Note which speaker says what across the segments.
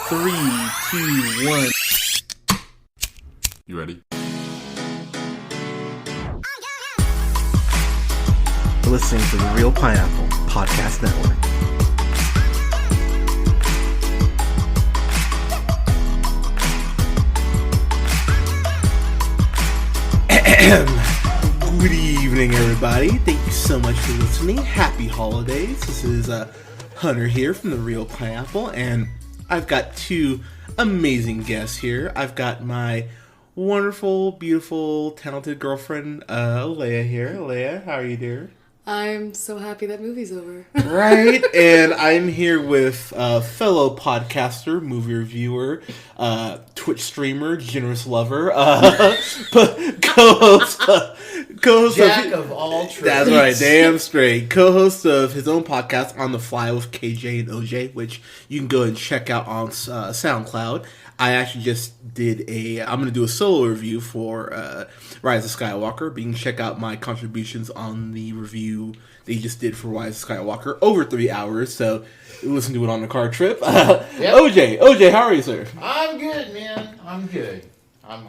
Speaker 1: 3, 2, 1.
Speaker 2: You ready?
Speaker 1: You're listening to the Real Pineapple Podcast Network. Good evening, everybody. Thank you so much for listening. Happy holidays. This is Hunter here from the Real Pineapple, and I've got two amazing guests here. I've got my wonderful, beautiful, talented girlfriend, Alea here. Alea, how are you, dear?
Speaker 3: I'm so happy that movie's over.
Speaker 1: Right, and I'm here with fellow podcaster, movie reviewer, Twitch streamer, generous lover, co-host
Speaker 4: Jack of all trades.
Speaker 1: That's right, damn straight. Co-host of his own podcast, On the Fly with KJ and OJ, which you can go and check out on SoundCloud. I actually just I'm going to do a solo review for Rise of Skywalker, but you can check out my contributions on the review they just did for Rise of Skywalker, over 3 hours, so listen to it on the car trip. Yep. OJ, how are you, sir?
Speaker 4: I'm good, man. I'm good. I'm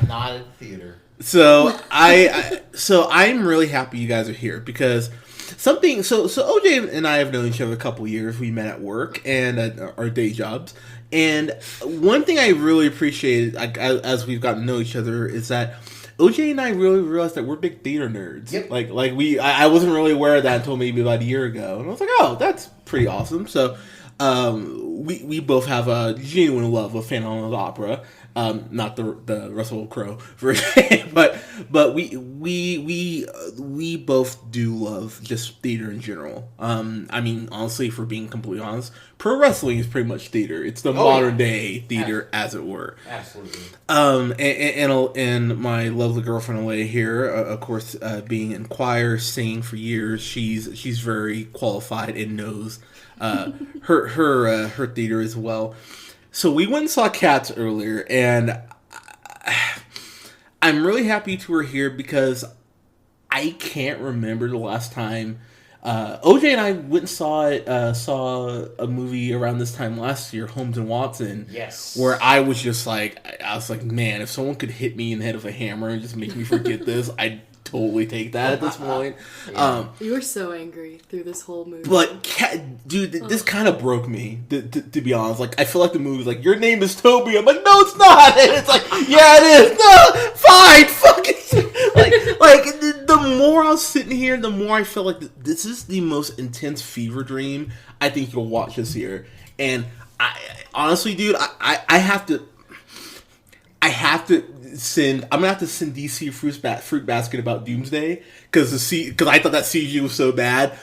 Speaker 4: not at the theater.
Speaker 1: So I'm really happy you guys are here because so OJ and I have known each other a couple years. We met at work and at our day jobs. And one thing I really appreciated as we've gotten to know each other is that OJ and I really realized that we're big theater nerds.
Speaker 4: Yep.
Speaker 1: I wasn't really aware of that until maybe about a year ago, and I was like, oh, that's pretty awesome. So we both have a genuine love of Phantom of the Opera. Not the Russell Crowe version, but we both do love just theater in general. I mean, honestly, for being completely honest, pro wrestling is pretty much theater. It's the modern day theater, as it were.
Speaker 4: Absolutely.
Speaker 1: And my lovely girlfriend Alea here, of course, being in choir, singing for years, she's very qualified and knows her theater as well. So we went and saw Cats earlier, and I'm really happy to her here because I can't remember the last time OJ and I went and saw a movie around this time last year, Holmes and Watson.
Speaker 4: Yes.
Speaker 1: Where I was like, man, if someone could hit me in the head with a hammer and just make me forget this, I'd totally take that at this point.
Speaker 3: Yeah. You were so angry through this whole movie.
Speaker 1: But, dude, this kind of broke me, to be honest. Like, I feel like the movie's like, your name is Toby. I'm like, no, it's not. And it's like, yeah, it is. No, fine, fuck it. The more I was sitting here, the more I felt like this is the most intense fever dream I think you'll watch this year. And honestly, dude, I'm gonna have to send DC fruit basket about Doomsday because I thought that CG was so bad.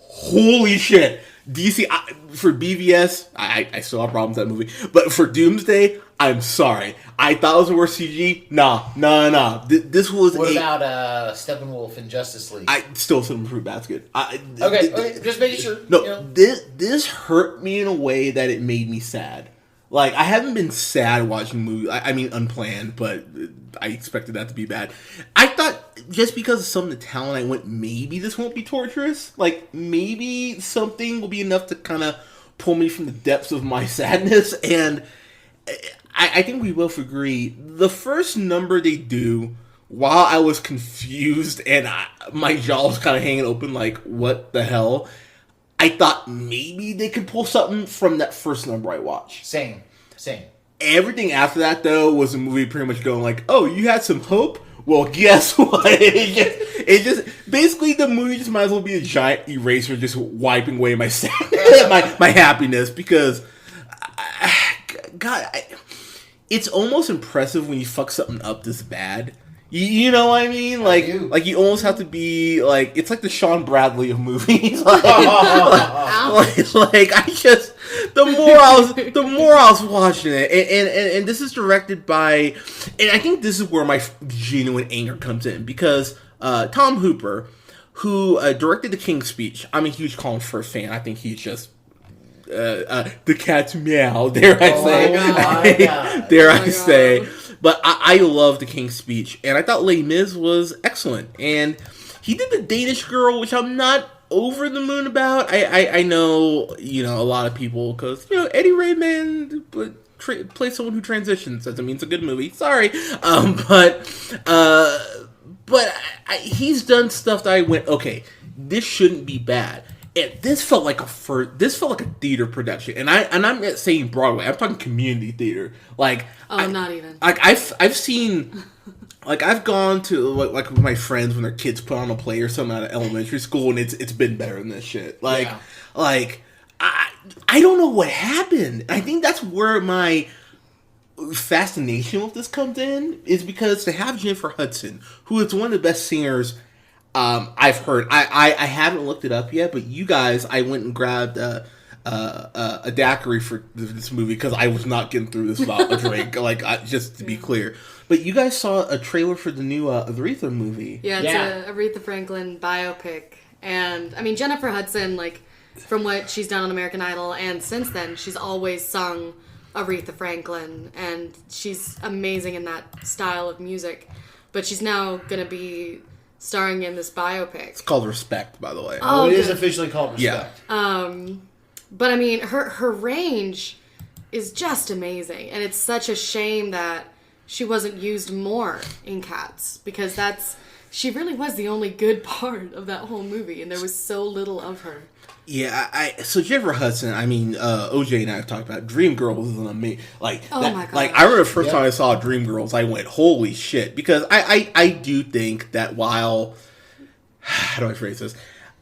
Speaker 1: Holy shit, DC for BVS, I still have problems with that movie, but for Doomsday, I'm sorry. I thought it was the worst CG. Nah. This was.
Speaker 4: What about Steppenwolf in Justice League?
Speaker 1: I still send him fruit basket.
Speaker 4: Okay, just making sure.
Speaker 1: No, this hurt me in a way that it made me sad. Like, I haven't been sad watching movies. I mean, unplanned, but I expected that to be bad. I thought, just because of some of the talent, I went, maybe this won't be torturous. Like, maybe something will be enough to kind of pull me from the depths of my sadness. And I think we both agree. The first number they do, while I was confused and my jaw was kind of hanging open, like, what the hell? I thought maybe they could pull something from that first number I watched.
Speaker 4: Same.
Speaker 1: Everything after that, though, was a movie pretty much going like, oh, you had some hope? Well, guess what? It just basically, the movie just might as well be a giant eraser just wiping away my my happiness, because God, it's almost impressive when you fuck something up this bad. You know what I mean? Like you almost have to be like, it's like the Sean Bradley of movies. The more I was watching it, and this is directed by, and I think this is where my genuine anger comes in, because Tom Hooper, who directed The King's Speech, I'm a huge Colin Firth fan. I think he's just the cat's meow. Dare I say? But I love The King's Speech, and I thought Les Mis was excellent. And he did The Danish Girl, which I'm not over the moon about. I know, you know, a lot of people, because, you know, Eddie Redmayne plays someone who transitions. Doesn't mean it's a good movie. Sorry. He's done stuff that I went, okay, this shouldn't be bad. And this felt like a theater production, and I'm not saying Broadway. I'm talking community theater. Like,
Speaker 3: not even.
Speaker 1: Like I've seen, like I've gone to like with my friends when their kids put on a play or something out of elementary school, and it's been better than this shit. Like, I don't know what happened. I think that's where my fascination with this comes in, is because to have Jennifer Hudson, who is one of the best singers I've heard. I haven't looked it up yet, but you guys, I went and grabbed a daiquiri for this movie because I was not getting through this without a drink. Just to be clear. But you guys saw a trailer for the new Aretha movie.
Speaker 3: Yeah, it's a Aretha Franklin biopic, and I mean Jennifer Hudson, like from what she's done on American Idol, and since then she's always sung Aretha Franklin, and she's amazing in that style of music. But she's now gonna be starring in this biopic.
Speaker 1: It's called Respect, by the way.
Speaker 4: Oh, it is officially called Respect.
Speaker 1: Yeah.
Speaker 3: But I mean, her range is just amazing, and it's such a shame that she wasn't used more in Cats, because she really was the only good part of that whole movie, and there was so little of her.
Speaker 1: Yeah, so Jennifer Hudson, I mean, OJ and I have talked about Dreamgirls is an amazing, my God. Like, I remember the first time I saw Dreamgirls, I went, holy shit, because I do think that while, how do I phrase this?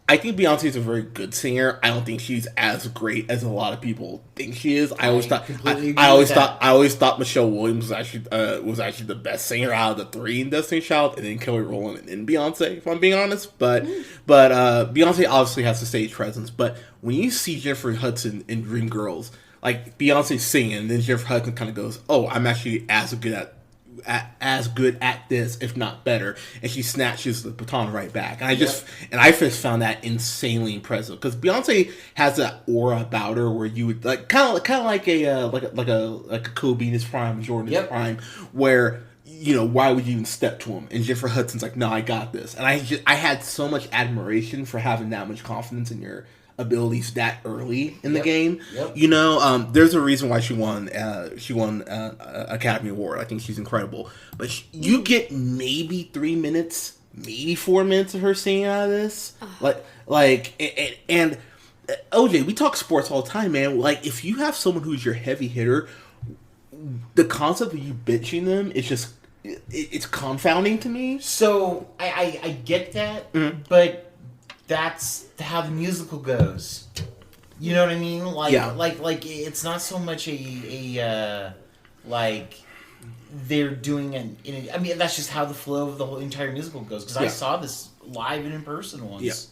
Speaker 1: I think Beyonce is a very good singer. I don't think she's as great as a lot of people think she is. I always thought Michelle Williams was actually the best singer out of the three in Destiny's Child, and then Kelly Rowland and then Beyonce, if I'm being honest. But Beyonce obviously has the stage presence. But when you see Jennifer Hudson in Dreamgirls, like Beyonce singing, and then Jennifer Hudson kind of goes, "Oh, I'm actually as good at this, if not better," and she snatches the baton right back. And I just found that insanely impressive, because Beyonce has that aura about her where you would like kind of like a Kobe in his prime, Jordan in his prime, where, you know, why would you even step to him? And Jennifer Hudson's like, no, I got this. And I had so much admiration for having that much confidence in your abilities that early in the game. You know, there's a reason why she won Academy Award. I think she's incredible. But you get maybe 3 minutes, maybe 4 minutes of her singing out of this. And OJ, we talk sports all the time, man. Like, if you have someone who's your heavy hitter, the concept of you bitching them is just, it's confounding to me.
Speaker 4: So I get that, but that's how the musical goes. You know what I mean? Like, like it's not so much a they're doing I mean, that's just how the flow of the whole entire musical goes. Because I saw this live and in person once.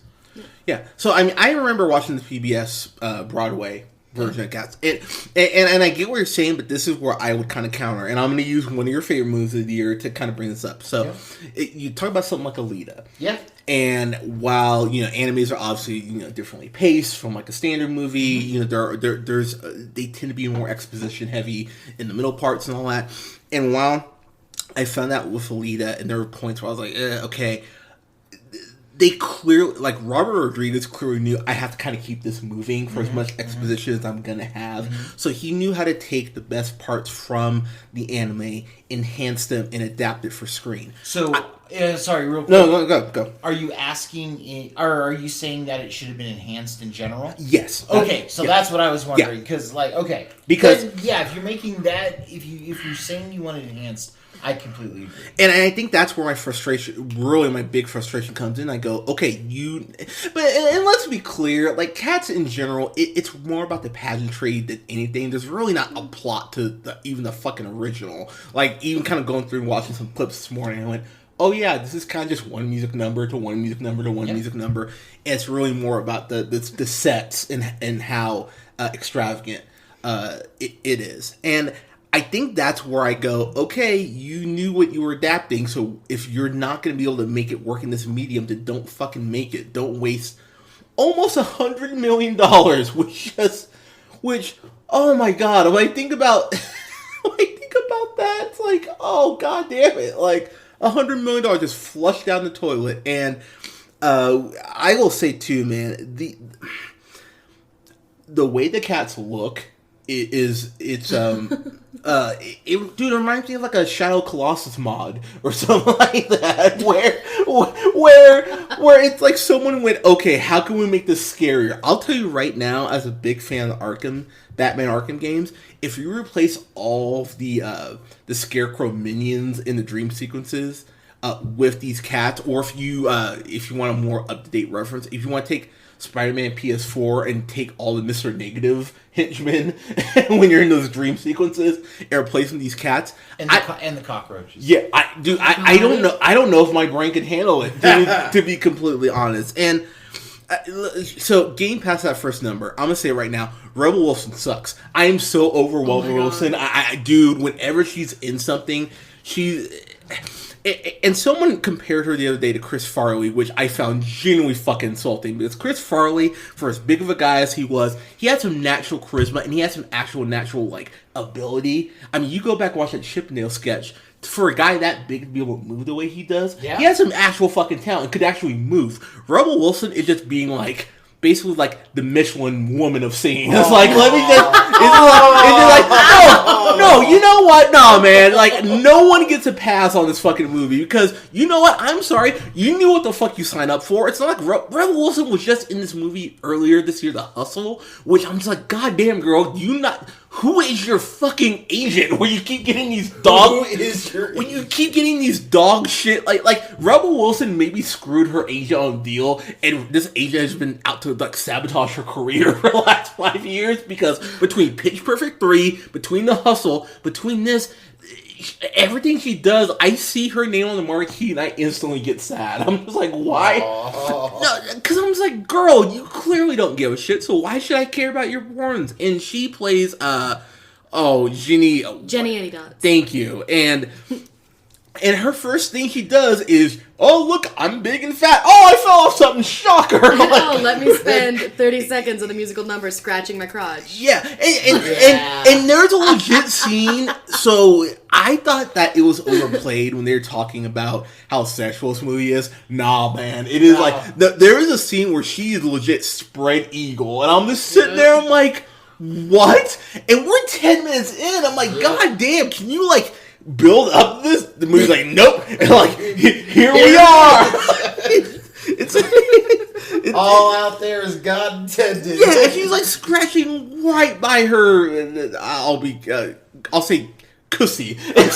Speaker 1: Yeah. So I mean, I remember watching the PBS Broadway version of Cats. And I get what you're saying, but this is where I would kind of counter. And I'm going to use one of your favorite movies of the year to kind of bring this up. So you talk about something like Alita. Yeah. And while, you know, animes are obviously, you know, differently paced from like a standard movie, you know, there's they tend to be more exposition heavy in the middle parts and all that. And while I found that with Alita, and there were points where I was like, okay, they clearly, like, Robert Rodriguez clearly knew I have to kind of keep this moving for as much exposition as I'm going to have. So he knew how to take the best parts from the anime, enhance them, and adapt it for screen.
Speaker 4: So, sorry, real quick.
Speaker 1: No, go.
Speaker 4: Are you asking, or are you saying that it should have been enhanced in general?
Speaker 1: Yes.
Speaker 4: Okay, so that's what I was wondering. Because, because if you're making that, if you're saying you want it enhanced, I completely agree.
Speaker 1: And I think that's where my big frustration comes in. I go, okay, and let's be clear, like, Cats in general, it's more about the pageantry than anything. There's really not a plot to even the fucking original. Like, even kind of going through and watching some clips this morning, I went, oh yeah, this is kind of just one music number to one music number to one music number. And it's really more about the sets and how extravagant it is. And I think that's where I go, okay, you knew what you were adapting, so if you're not going to be able to make it work in this medium, then don't fucking make it. Don't waste almost $100 million, which, oh my god, when I think about that, it's like, oh god damn it, like, $100 million just flushed down the toilet. And I will say too, man, the way the cats look it reminds me of like a Shadow Colossus mod or something like that, where it's like someone went, okay, how can we make this scarier? I'll tell you right now, as a big fan of Batman Arkham games, if you replace all of the Scarecrow minions in the dream sequences with these cats, or if you want a more up to date reference, if you want to take Spider-Man PS4 and take all the Mr. Negative henchmen when you're in those dream sequences and replacing these cats
Speaker 4: and the cockroaches.
Speaker 1: Yeah, I don't know. I don't know if my brain can handle it, to be completely honest. And so getting past that first number, I'm gonna say right now, Rebel Wilson sucks. I am so overwhelmed with Wilson. Dude, whenever she's in something, and someone compared her the other day to Chris Farley, which I found genuinely fucking insulting, because Chris Farley, for as big of a guy as he was, he had some natural charisma, and he had some actual natural, like, ability. I mean, you go back and watch that Chippendale sketch, for a guy that big to be able to move the way he does, he has some actual fucking talent and could actually move. Rebel Wilson is just being, like, basically like the Michelin woman of singing. It's like, let me just, no, you know what? No, man, like, no one gets a pass on this fucking movie, because, you know what? I'm sorry, you knew what the fuck you signed up for. It's not like Rebel Wilson was just in this movie earlier this year, The Hustle, which I'm just like, goddamn, girl, who is your fucking agent? Where you keep getting these dog... When you keep getting these dog shit... Like Rebel Wilson maybe screwed her agent on a deal, and this agent has been out to, like, sabotage her career for the last 5 years, because between Pitch Perfect 3, between The Hustle, between this... Everything she does, I see her name on the marquee and I instantly get sad. I'm just like, why? No, because I'm just like, girl, you clearly don't give a shit, so why should I care about your warrants? And she plays, Jenny
Speaker 3: Annie Dots.
Speaker 1: Thank you. And her first thing she does is, oh, look, I'm big and fat. Oh, I fell off something. Shocker.
Speaker 3: Oh, let me spend 30 seconds of the musical number scratching my crotch.
Speaker 1: Yeah. And there's a legit scene. So I thought that it was overplayed when they were talking about how sexual this movie is. Nah, man. It is like, there is a scene where she is legit spread eagle. And I'm just sitting there, I'm like, what? And we're 10 minutes in. I'm like, God damn, can you, like, build up this? The movie's like, nope. And like, here we are. it's
Speaker 4: all out there is God intended.
Speaker 1: Yeah, she's like scratching right by her. I'll say cussy.
Speaker 3: I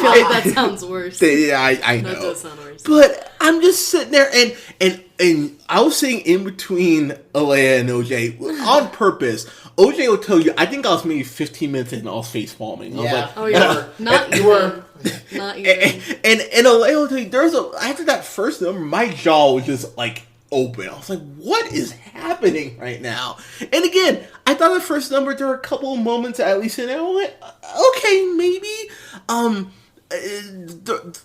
Speaker 3: feel like that sounds worse.
Speaker 1: Yeah, I know.
Speaker 3: That does sound worse.
Speaker 1: But I'm just sitting there, and I was sitting in between Alea and OJ on purpose. OJ will tell you, I think I was maybe 15 minutes in and I was face palming.
Speaker 4: Yeah.
Speaker 3: Oh, yeah. Not even. Not even.
Speaker 1: And Alea will tell you, after that first number, my jaw was just like open. I was like, what is happening right now? And again, I thought the first number, there were a couple of moments at least in it, I went, okay, maybe.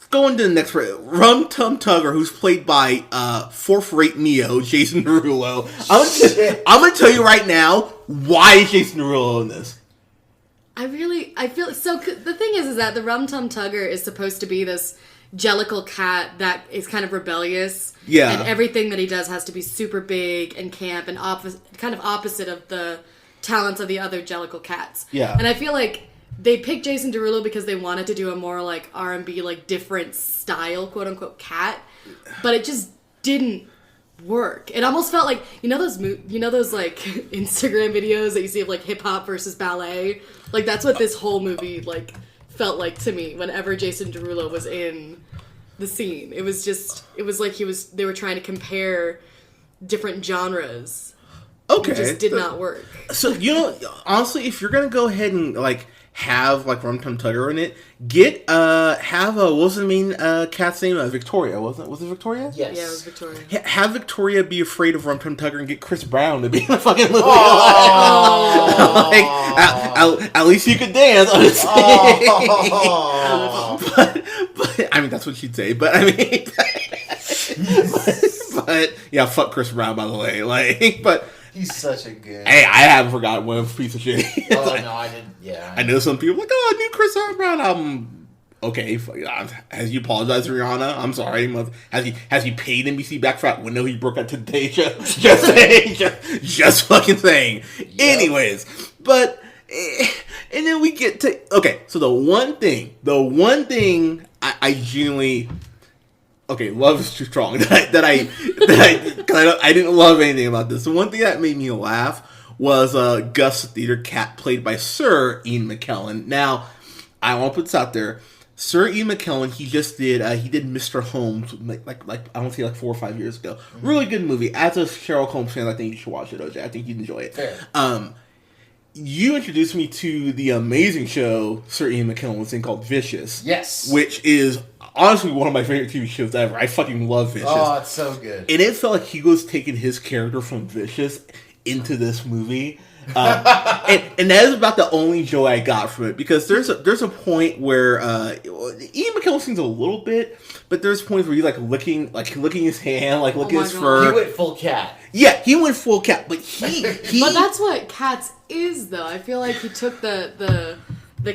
Speaker 1: Going to the next one, Rum Tum Tugger, who's played by fourth-rate Neo, Jason Derulo. I'm gonna tell you right now, why is Jason Derulo in this?
Speaker 3: I feel so. The thing is that the Rum Tum Tugger is supposed to be this jellicle cat that is kind of rebellious.
Speaker 1: Yeah.
Speaker 3: And everything that he does has to be super big and camp and kind of opposite of the talents of the other jellicle cats.
Speaker 1: Yeah.
Speaker 3: And I feel like they picked Jason Derulo because they wanted to do a more like R&B, like different style, quote unquote, cat, but it just didn't work. It almost felt like those like Instagram videos that you see of like hip hop versus ballet. Like that's what this whole movie like felt like to me. Whenever Jason Derulo was in the scene, it was like they were trying to compare different genres.
Speaker 1: Okay,
Speaker 3: it just did not work.
Speaker 1: So honestly, if you're gonna go ahead and like have like Rum Tum Tugger in it, what was the main cat's name? Victoria, wasn't it? Was it Victoria?
Speaker 4: Yes.
Speaker 3: Yeah, it was Victoria.
Speaker 1: Have Victoria be afraid of Rum Tum Tugger and get Chris Brown to be in the fucking movie. At least you could dance. But I mean, that's what she'd say. But I mean, but yeah, fuck Chris Brown, by the way. Like, but.
Speaker 4: He's such a good...
Speaker 1: Hey, I haven't forgotten what a piece of shit.
Speaker 4: Oh, no, I didn't... Yeah.
Speaker 1: I know some people like, oh, new Chris Brown album. Okay, has he apologized to Rihanna? I'm sorry. Has he paid NBC back for that window he broke at Temptation? Just saying. Just fucking saying. Yep. Anyways, but and then we get to so the one thing I genuinely love is too strong that I didn't love anything about this. The one thing that made me laugh was Gus the Theater Cat, played by Sir Ian McKellen. Now, I want to put this out there. Sir Ian McKellen, he did Mr. Holmes like I want to say like 4 or 5 years ago. Mm-hmm. Really good movie. As a Sherlock Holmes fan, I think you should watch it, OJ. I think you'd enjoy it. Fair. You introduced me to the amazing show Sir Ian McKellen was in called Vicious.
Speaker 4: Yes.
Speaker 1: Which is honestly one of my favorite TV shows ever. I fucking love Vicious.
Speaker 4: Oh, it's so good.
Speaker 1: And it felt like he was taking his character from Vicious into this movie. And that is about the only joy I got from it, because there's a point where Ian McKellen sings a little bit, but there's points where he's licking his hand, licking his fur.
Speaker 4: He went full cat.
Speaker 1: Yeah, he went full cat, but he
Speaker 3: But that's what Cats is, though. I feel like he took the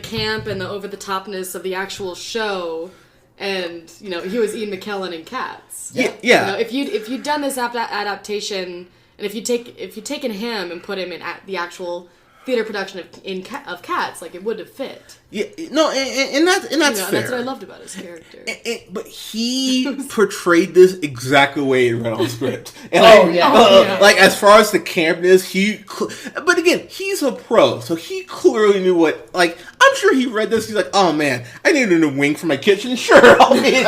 Speaker 3: camp and the over the topness of the actual show, and he was Ian McKellen in Cats.
Speaker 1: Yeah.
Speaker 3: If you'd done this adaptation. And if you'd taken him and put him in the actual theater production of Cats, it would have fit.
Speaker 1: Yeah, no, and that's fair.
Speaker 3: That's what I loved about his character.
Speaker 1: But he portrayed this exactly the way it read on the script. And as far as the campness, but again, he's a pro, so he clearly knew what. I'm sure he read this. He's like, oh man, I needed a wing for my kitchen. Sure, I'll be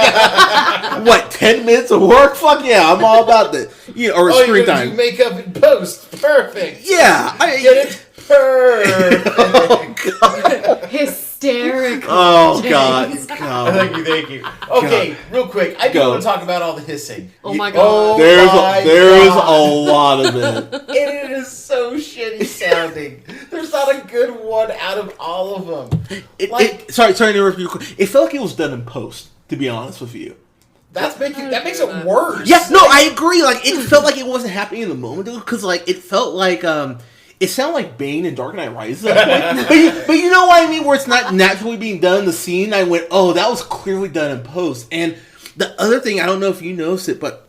Speaker 1: 10 minutes of work? Fuck yeah, I'm all about that. Or screen time.
Speaker 4: You make up in post, perfect.
Speaker 1: Yeah,
Speaker 4: get it. Perfect.
Speaker 1: Oh, God.
Speaker 3: Hysterical.
Speaker 1: Oh, God.
Speaker 4: Thank you. Okay, real quick. I do want to talk about all the hissing.
Speaker 3: Oh, my God.
Speaker 1: There's a lot of it.
Speaker 4: It is so shitty sounding. There's not a good one out of all of them.
Speaker 1: Sorry to interrupt you. It felt like it was done in post, to be honest with you.
Speaker 4: That makes it worse.
Speaker 1: Yeah, no, I agree. It felt like it wasn't happening in the moment, though, because it felt like it sounded like Bane in Dark Knight Rises at that point. but you know what I mean, where it's not naturally being done in the scene. I went, oh, that was clearly done in post. And the other thing, I don't know if you noticed it, but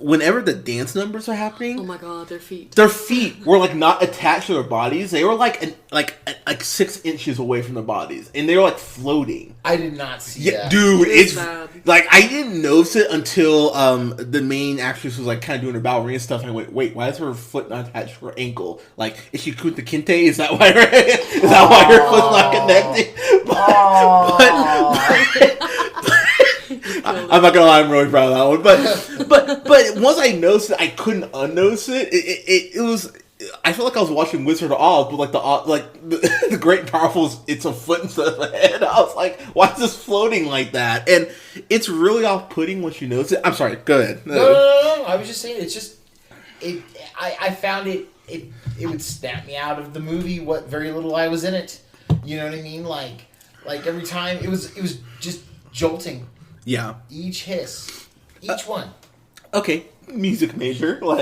Speaker 1: whenever the dance numbers are happening,
Speaker 3: oh my God, their feet
Speaker 1: were not attached to their bodies. They were like 6 inches away from their bodies, and they were floating.
Speaker 4: I did not see that,
Speaker 1: dude. It's bad. I didn't notice it until the main actress was kind of doing her ballerina stuff, and I went, wait, why is her foot not attached to her ankle? Is she Kunta Kinte? Is that why her foot's not connected? I'm not gonna lie, I'm really proud of that one. But once I noticed it, I couldn't unnotice it. It was. I felt like I was watching Wizard of Oz, but the Great and Powerful, it's a foot instead of a head. I was like, why is this floating like that? And it's really off-putting once you notice it. I'm sorry. Go ahead.
Speaker 4: No. I was just saying, it's just I found it would snap me out of the movie. What very little I was in it. You know what I mean? Every time it was just jolting.
Speaker 1: Yeah.
Speaker 4: Each hiss. Each one.
Speaker 1: Okay. Music major. Talk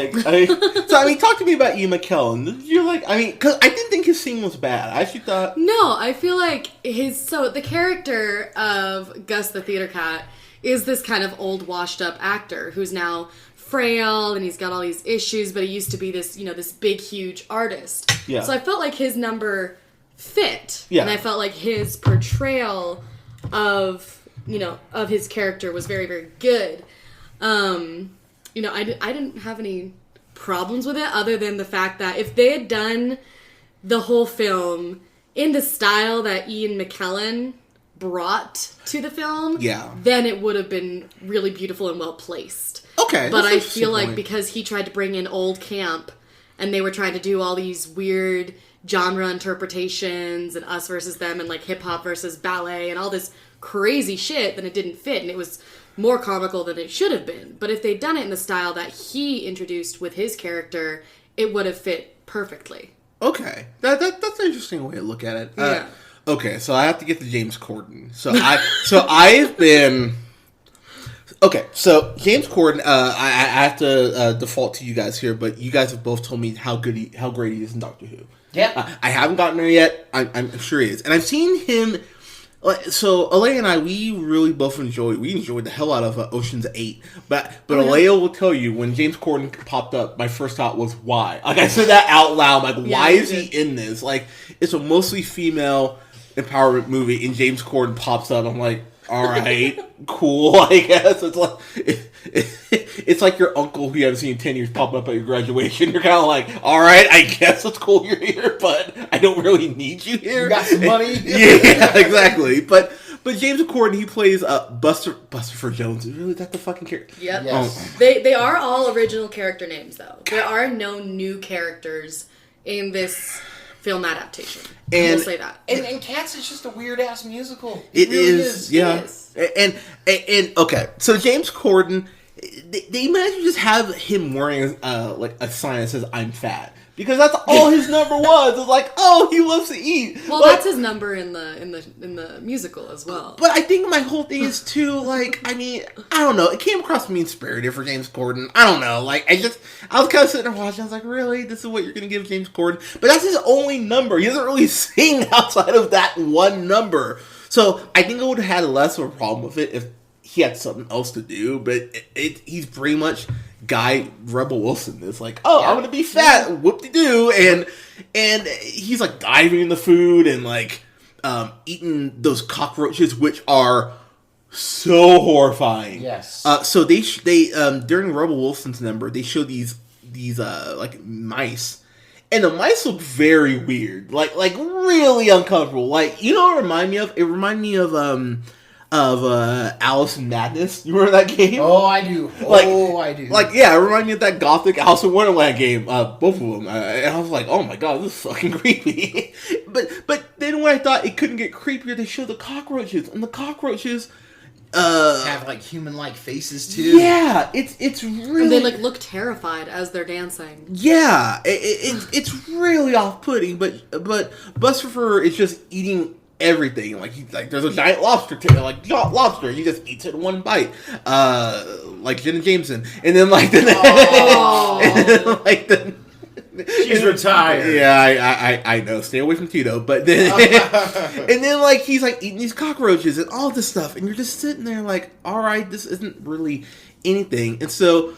Speaker 1: to me about Ian McKellen. You're because I didn't think his scene was bad. I actually thought...
Speaker 3: No, I feel like the character of Gus the Theater Cat is this kind of old washed up actor who's now frail and he's got all these issues, but he used to be this, this big, huge artist.
Speaker 1: Yeah.
Speaker 3: So I felt like his number fit.
Speaker 1: Yeah.
Speaker 3: And I felt like his portrayal of his character was very, very good. I didn't have any problems with it other than the fact that if they had done the whole film in the style that Ian McKellen brought to the film, then it would have been really beautiful and well placed.
Speaker 1: Okay.
Speaker 3: But I feel like because he tried to bring in old camp and they were trying to do all these weird genre interpretations and us versus them and hip hop versus ballet and all this crazy shit, then it didn't fit and it was more comical than it should have been. But if they'd done it in the style that he introduced with his character, it would have fit perfectly.
Speaker 1: Okay. That's an interesting way to look at it.
Speaker 3: Yeah.
Speaker 1: Okay, so I have to get to James Corden. I've been... Okay, so James Corden, I have to default to you guys here, but you guys have both told me how great he is in Doctor Who.
Speaker 4: Yeah.
Speaker 1: I haven't gotten there yet. I'm sure he is. And I've seen him So Alea and I, we really both enjoyed the hell out of Ocean's 8. But Alea will tell you, when James Corden popped up, my first thought was, why? Like, I said that out loud. Like, why is he in this? Like, it's a mostly female empowerment movie, and James Corden pops up. I'm like, all right, cool, I guess. It's like your uncle who you haven't seen in 10 years popping up at your graduation. You're kind of like, all right, I guess it's cool you're here, but I don't really need you here.
Speaker 4: You got some money?
Speaker 1: Yeah, exactly. But James Corden, he plays Buster Jones. Really, that the fucking character?
Speaker 3: Yep.
Speaker 4: Yes.
Speaker 3: They are all original character names, though. There are no new characters in this film adaptation.
Speaker 1: And
Speaker 3: we'll say that.
Speaker 4: And Cats is just a weird ass musical.
Speaker 1: It
Speaker 4: really
Speaker 1: is. Yeah.
Speaker 3: It is.
Speaker 1: And okay, so James Corden, they managed to just have him wearing like a sign that says "I'm fat," because that's all his number was. It's like, oh, he loves to eat.
Speaker 3: Well, that's his number in the musical as well.
Speaker 1: But I think my whole thing is too, like, I mean, I don't know. It came across mean-spirited for James Corden. I don't know. Like, I was kind of sitting there watching. I was like, really? This is what you're going to give James Corden? But that's his only number. He doesn't really sing outside of that one number. So I think I would have had less of a problem with it if he had something else to do. But he's pretty much Guy Rebel Wilson. It's like, oh, I'm going to be fat. Whoop-de-doo. And he's, like, diving in the food and, like, eating those cockroaches, which are so horrifying.
Speaker 4: Yes.
Speaker 1: So they during Rebel Wilson's number, they show these like mice, and the mice look very weird, like really uncomfortable. Like, you know what it reminded me of? It reminded me of Alice in Madness. You remember that game?
Speaker 4: Oh, I do. I do.
Speaker 1: Like, yeah, it reminded me of that gothic Alice in Wonderland game. Both of them. And I was like, oh my god, this is fucking creepy. but then when I thought it couldn't get creepier, they showed the cockroaches, and the cockroaches
Speaker 4: have like human-like faces too.
Speaker 1: Yeah, it's really.
Speaker 3: And they like look terrified as they're dancing.
Speaker 1: Yeah, it's really off-putting. But Buster is just eating everything. Like there's a giant lobster lobster. He just eats it in one bite. Like Jenna Jameson, and then like the
Speaker 4: She's retired.
Speaker 1: Yeah, I know. Stay away from Tito. But then, and then like he's like eating these cockroaches and all this stuff, and you're just sitting there like, all right, this isn't really anything. And so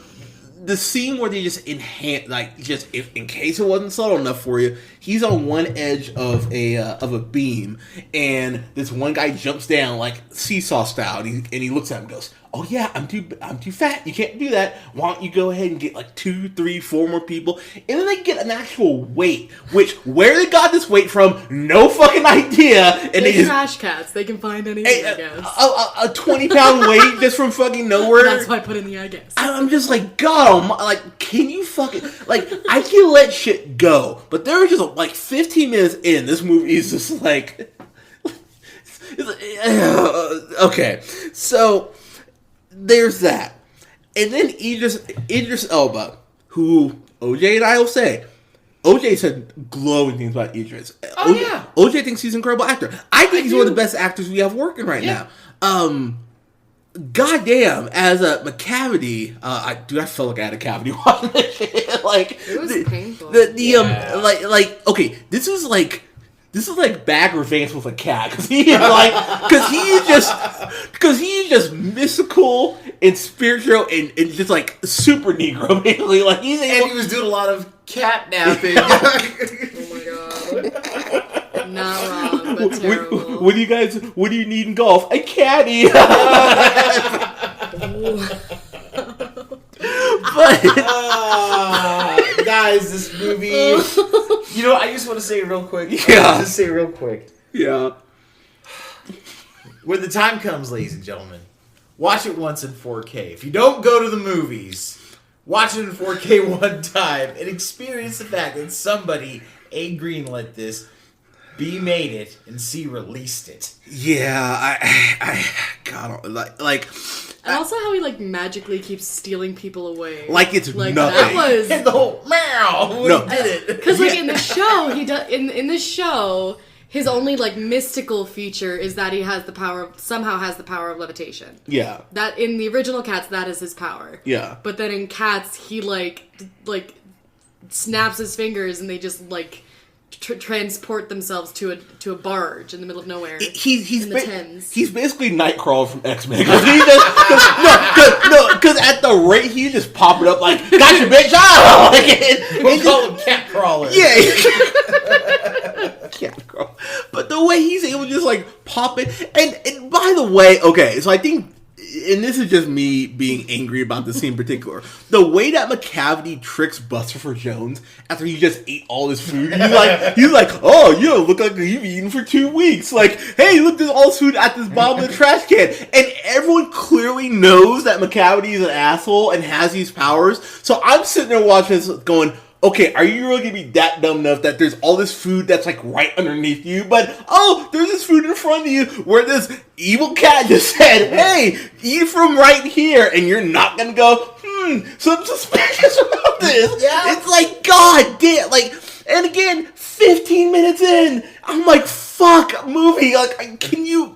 Speaker 1: the scene where they just enhance, like, just if in case it wasn't subtle enough for you, he's on one edge of a beam, and this one guy jumps down like seesaw style, and he looks at him and goes, oh yeah, I'm too fat. You can't do that. Why don't you go ahead and get like 2, 3, 4 more people? And then they get an actual weight, which where they got this weight from, no fucking idea. And
Speaker 3: they trash cats. They can find anything, I guess.
Speaker 1: A 20-pound weight just from fucking nowhere.
Speaker 3: That's why I put in the I guess.
Speaker 1: I'm just like, God, like, can you fucking, like, I can let shit go, but there was just like 15 minutes in, this movie is just like, okay, so there's that. And then Idris Elba, who OJ and I will say, OJ said glowing things about Idris.
Speaker 4: Oh, yeah.
Speaker 1: OJ thinks he's an incredible actor. I think he's one of the best actors we have working right now. Goddamn, as a McCavity, I felt like I had a cavity watching this shit. Like,
Speaker 3: it was painful.
Speaker 1: Okay, this is like Bagger Vance with a cat, because he's just mystical and spiritual and just like super Negro, basically. Like he
Speaker 4: was doing a lot of cat napping.
Speaker 3: Oh my god. Not wrong, but terrible.
Speaker 1: What do you need in golf? A caddy. But
Speaker 4: guys, this movie. You know, I just want to say real quick. Yeah. When the time comes, ladies and gentlemen, watch it once in 4K. If you don't go to the movies, watch it in 4K one time and experience the fact that somebody A greenlit this, B made it, and C released it.
Speaker 1: Yeah, I God, like.
Speaker 3: And also how he like magically keeps stealing people away.
Speaker 1: Like it's
Speaker 3: like,
Speaker 1: nothing.
Speaker 3: That was
Speaker 4: the whole meow.
Speaker 1: No.
Speaker 4: He did it.
Speaker 3: Because like in the show, he does in this show, his only like mystical feature is that he has the power of levitation.
Speaker 1: Yeah.
Speaker 3: That in the original Cats, that is his power.
Speaker 1: Yeah.
Speaker 3: But then in Cats, he like snaps his fingers and they just like transport themselves to a barge in the middle of nowhere.
Speaker 1: He's
Speaker 3: in the Thames.
Speaker 1: He's basically Nightcrawler from X-Men. Because at the rate he just pop it up like, gotcha, bitch! Ah!
Speaker 4: We'll call him Cat Crawler.
Speaker 1: Yeah. Cat Crawler. But the way he's able to just like pop it, and by the way, okay, so I think. And this is just me being angry about the scene in particular. The way that McCavity tricks Bustopher Jones after he just ate all his food. He's like, oh, you look like you've eaten for 2 weeks. Like, hey, look, there's all this food at this bottom of the trash can. And everyone clearly knows that McCavity is an asshole and has these powers. So I'm sitting there watching this going, okay, are you really going to be that dumb enough that there's all this food that's like right underneath you, but there's this food in front of you where this evil cat just said, hey, eat from right here, and you're not going to go, something suspicious about this.
Speaker 4: Yeah.
Speaker 1: It's like, god damn, like, and again, 15 minutes in, I'm like, fuck, movie, like, can you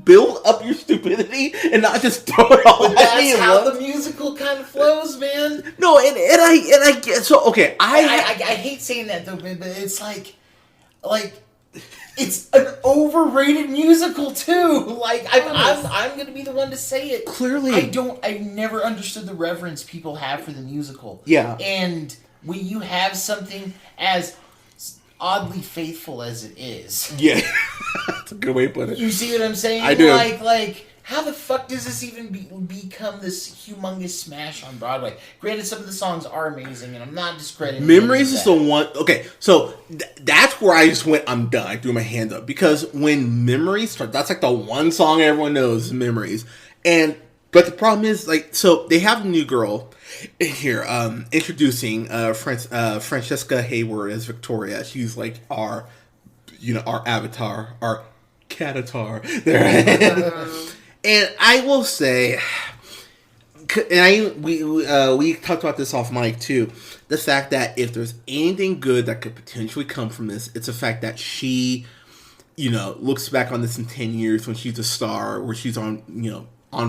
Speaker 1: build up your stupidity and not just throw it all at me?
Speaker 4: That's how the musical kind of flows, man.
Speaker 1: No, and I get, so, okay, I
Speaker 4: hate saying that though, but it's like it's an overrated musical too. Like I'm gonna be the one to say it.
Speaker 1: Clearly,
Speaker 4: I never understood the reverence people have for the musical.
Speaker 1: Yeah, and
Speaker 4: when you have something as oddly faithful as it is,
Speaker 1: yeah, that's a good way to put it.
Speaker 4: You see what I'm saying?
Speaker 1: I do.
Speaker 4: Like. How the fuck does this even become this humongous smash on Broadway? Granted, some of the songs are amazing, and I'm not discrediting.
Speaker 1: Memories is the one. Okay, so that's where I just went. I'm done. I threw my hand up because when Memories start, that's like the one song everyone knows is Memories. But the problem is, like, so they have a new girl here introducing Francesca Hayward as Victoria. She's like our avatar, our CATatar. And I will say, and we talked about this off mic too, the fact that if there's anything good that could potentially come from this, it's the fact that she, looks back on this in 10 years when she's a star, where she's on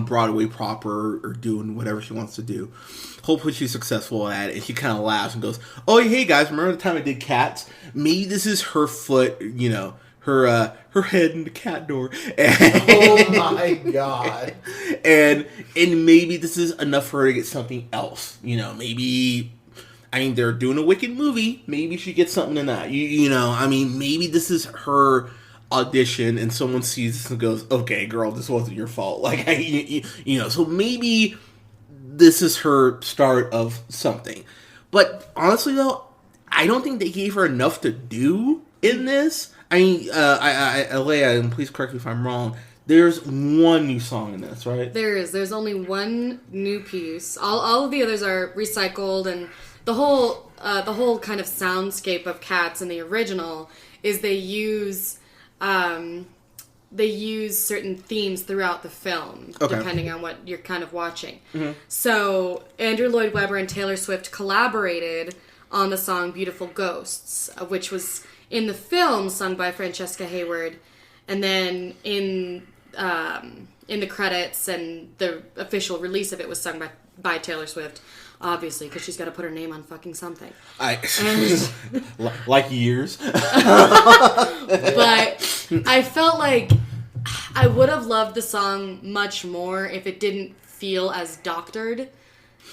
Speaker 1: Broadway proper or doing whatever she wants to do. Hopefully she's successful at it, and she kind of laughs and goes, oh, hey guys, remember the time I did Cats? Maybe this is her foot, her head in the cat door.
Speaker 4: Oh my god.
Speaker 1: And maybe this is enough for her to get something else. Maybe, they're doing a Wicked movie. Maybe she gets something in that. Maybe this is her audition and someone sees this and goes, okay, girl, this wasn't your fault. Like, so maybe this is her start of something. But honestly, though, I don't think they gave her enough to do in this. Alea, and please correct me if I'm wrong, there's one new song in this, right?
Speaker 3: There is. There's only one new piece. All of the others are recycled, and the whole kind of soundscape of Cats in the original is they use certain themes throughout the film, depending on what you're kind of watching. Mm-hmm. So Andrew Lloyd Webber and Taylor Swift collaborated on the song Beautiful Ghosts, which was in the film sung by Francesca Hayward, and then in the credits and the official release of it was sung by Taylor Swift, obviously, because she's got to put her name on fucking something.
Speaker 1: Like years.
Speaker 3: But I felt like I would have loved the song much more if it didn't feel as doctored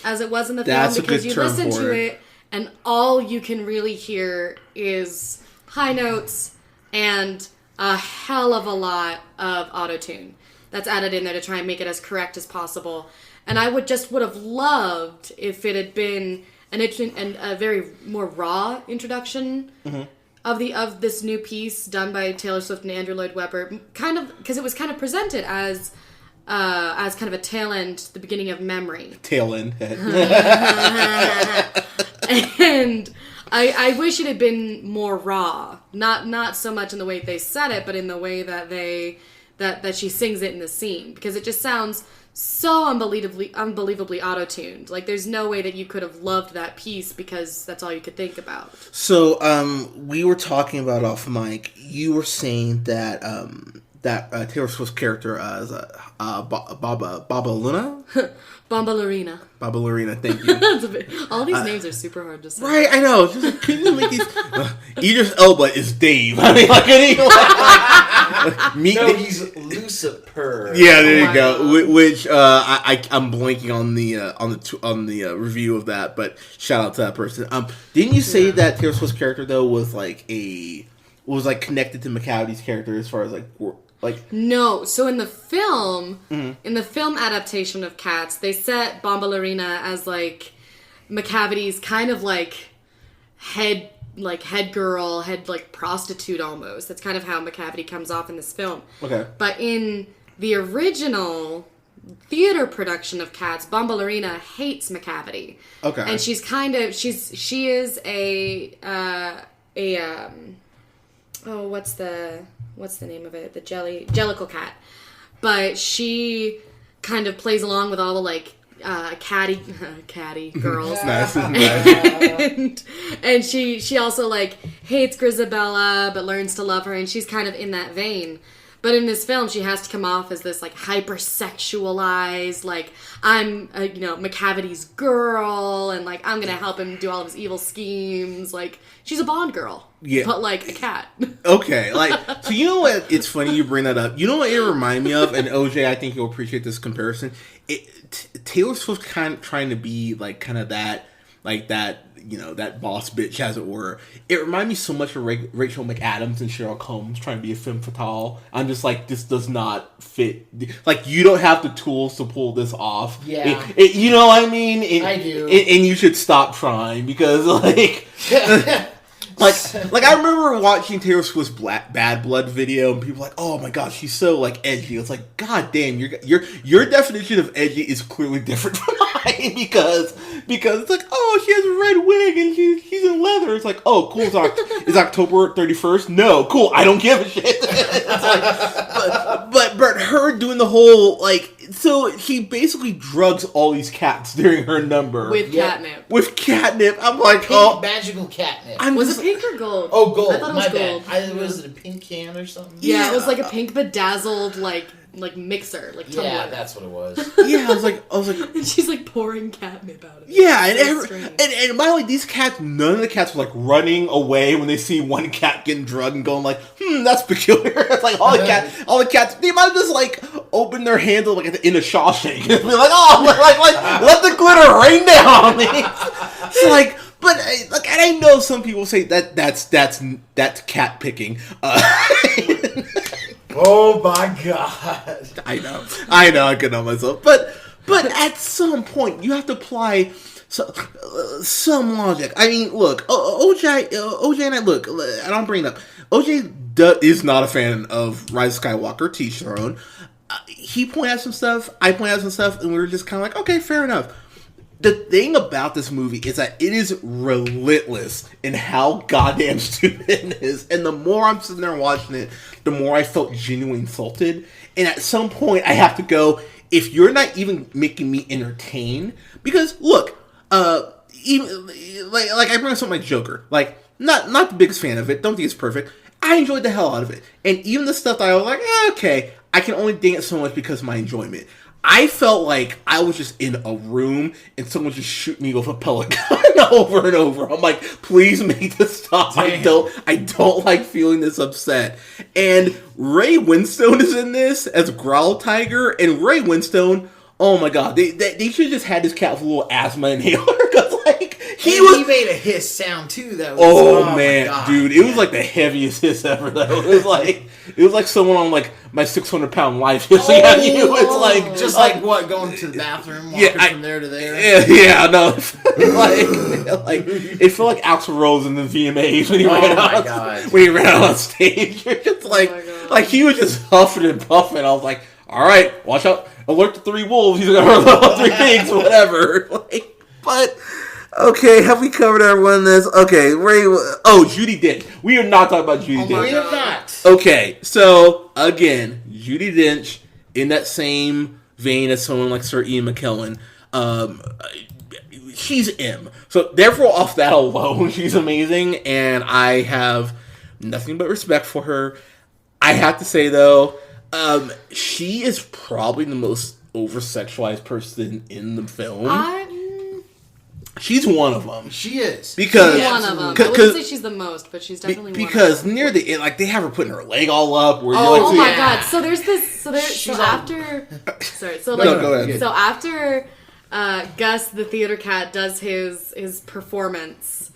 Speaker 3: as it was in the film, because you listen to it and all you can really hear is high notes and a hell of a lot of auto-tune that's added in there to try and make it as correct as possible. And I would have loved if it had been a very more raw introduction of this new piece done by Taylor Swift and Andrew Lloyd Webber, kind of because it was kind of presented as kind of a tail end, the beginning of Memory. Tail end. And I wish it had been more raw, not so much in the way they said it, but in the way that that she sings it in the scene, because it just sounds so unbelievably auto-tuned. Like, there's no way that you could have loved that piece because that's all you could think about. So,
Speaker 1: we were talking about off mic. You were saying that Taylor Swift's character as Baba Luna.
Speaker 3: Bombalurina.
Speaker 1: Baba Lorena, thank you.
Speaker 3: All these names are super hard to say.
Speaker 1: Right, I know. Just like, can you make these? Idris Elba is Dave. I mean,
Speaker 4: he's Lucifer.
Speaker 1: Yeah, there you go. Which I'm blanking on the review of that, but shout out to that person. Didn't you say that Taylor Swift's character though was connected to McCavity's character as far as like
Speaker 3: No, so in the film adaptation of Cats, they set Bombalurina as like McCavity's kind of like head girl, head like prostitute almost. That's kind of how McCavity comes off in this film. Okay. But in the original theater production of Cats, Bombalurina hates McCavity. Okay. And she is what's the name of it? The Jellicle cat. But she kind of plays along with all the like catty girls.
Speaker 1: Nice.
Speaker 3: and she also like hates Grisabella but learns to love her, and she's kind of in that vein. But in this film, she has to come off as this like hypersexualized, like I'm McCavity's girl, and like I'm gonna help him do all of his evil schemes. Like she's a Bond girl, but like a cat.
Speaker 1: Okay, like so you know what? It's funny you bring that up. You know what it reminded me of, and OJ, I think you'll appreciate this comparison. Taylor Swift kind of trying to be like kind of that, like that. That boss bitch, as it were. It reminded me so much of Rachel McAdams and Sherlock Holmes trying to be a femme fatale. I'm just like, this does not fit. Like, you don't have the tools to pull this off.
Speaker 4: Yeah.
Speaker 1: You know what I mean?
Speaker 4: I do.
Speaker 1: And you should stop trying because, like... Like I remember watching Taylor Swift's Bad Blood video, and people were like, "Oh my gosh, she's so like edgy." It's like, God damn, your definition of edgy is clearly different from mine because it's like, oh, she has a red wig and she's in leather. It's like, oh, cool. Is October 31st? No, cool. I don't give a shit. It's like, but her doing the whole like. So she basically drugs all these cats during her number
Speaker 3: with catnip.
Speaker 1: I'm like,
Speaker 4: pink magical catnip.
Speaker 3: Was it pink or gold?
Speaker 4: Oh, gold.
Speaker 3: I thought it was gold.
Speaker 4: Was it a pink can or something?
Speaker 3: Yeah, it was like a pink bedazzled like mixer, like tumbler.
Speaker 4: Yeah, that's what it was.
Speaker 1: Yeah, I was like,
Speaker 3: and she's like pouring catnip out of it.
Speaker 1: Yeah, and by the way, these cats, none of the cats were like running away when they see one cat getting drugged and going like, that's peculiar. It's like all the cats, they might have just like opened their handle like in a Shawshank and be like, oh, let the glitter rain down on me. It's like. But like, and I know some people say that's cat picking.
Speaker 4: Oh my god!
Speaker 1: I know, I could know myself, but at some point you have to apply some logic. I mean, look, OJ, and I look. I don't bring it up. OJ is not a fan of Rise of Skywalker. To each their own. He pointed out some stuff. I pointed out some stuff, and we were just kind of like, okay, fair enough. The thing about this movie is that it is relentless in how goddamn stupid it is. And the more I'm sitting there watching it, the more I felt genuinely insulted. And at some point, I have to go, if you're not even making me entertain, because look, even like I bring up something like Joker, like not the biggest fan of it, don't think it's perfect. I enjoyed the hell out of it. And even the stuff that I was like, okay, I can only ding it so much because of my enjoyment. I felt like I was just in a room and someone just shoot me with a pellet gun over and over. I'm like, please make this stop. Damn. I don't like feeling this upset. And Ray Winstone is in this as Growl Tiger, and Ray Winstone, oh my god, they should have just had this cat with a little asthma inhaler because like he
Speaker 4: made a hiss sound too. That was,
Speaker 1: oh man, god, dude, it was like the heaviest hiss ever. Though it was like someone on like my 600-pound life hissing at you. It's like
Speaker 4: just like what, going to the bathroom, walking from there to there.
Speaker 1: Yeah, no, like it felt like Axl Rose in the VMAs when he ran out on stage. It's like he was just huffing and puffing. I was like, all right, watch out. Alert the 3 wolves. He's gonna hurt 3 pigs, whatever. But okay, have we covered everyone in this? Okay, Judi Dench. We are not talking about Judi Dench.
Speaker 4: We are not.
Speaker 1: Okay, so again, Judi Dench in that same vein as someone like Sir Ian McKellen. She's M. So therefore, off that alone, she's amazing, and I have nothing but respect for her. I have to say though, She is probably the most over-sexualized person in the film. She's one of them.
Speaker 4: She is.
Speaker 1: Because
Speaker 3: she's one of them. I wouldn't say she's the most, but she's definitely one of them.
Speaker 1: Because near the end, like, they have her putting her leg all up. Where
Speaker 3: oh my god. So there's this... So after... Sorry. So, like,
Speaker 1: no, go ahead.
Speaker 3: So after Gus, the theater cat, does his performance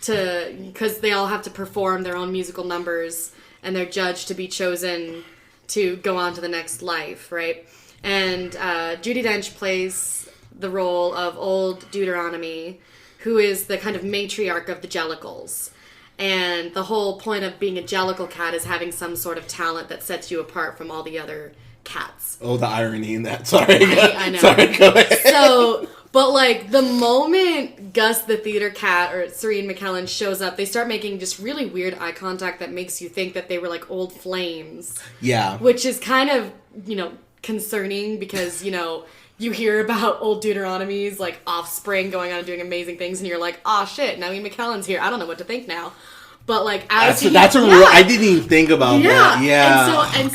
Speaker 3: because they all have to perform their own musical numbers, and they're judged to be chosen to go on to the next life, right? And Judi Dench plays the role of old Deuteronomy, who is the kind of matriarch of the Jellicles. And the whole point of being a Jellicle cat is having some sort of talent that sets you apart from all the other cats.
Speaker 1: Oh, the irony in that. Sorry.
Speaker 3: I know.
Speaker 1: Sorry, go ahead.
Speaker 3: So, but like the moment Gus the theater cat or Serene McKellen shows up, they start making just really weird eye contact that makes you think that they were like old flames.
Speaker 1: Yeah.
Speaker 3: Which is kind of, concerning because, you hear about old Deuteronomy's like offspring going on and doing amazing things, and you're like, "Oh shit, now Ian McKellen's here. I don't know what to think now." But like as
Speaker 1: real. I didn't even think about that. Yeah.
Speaker 3: And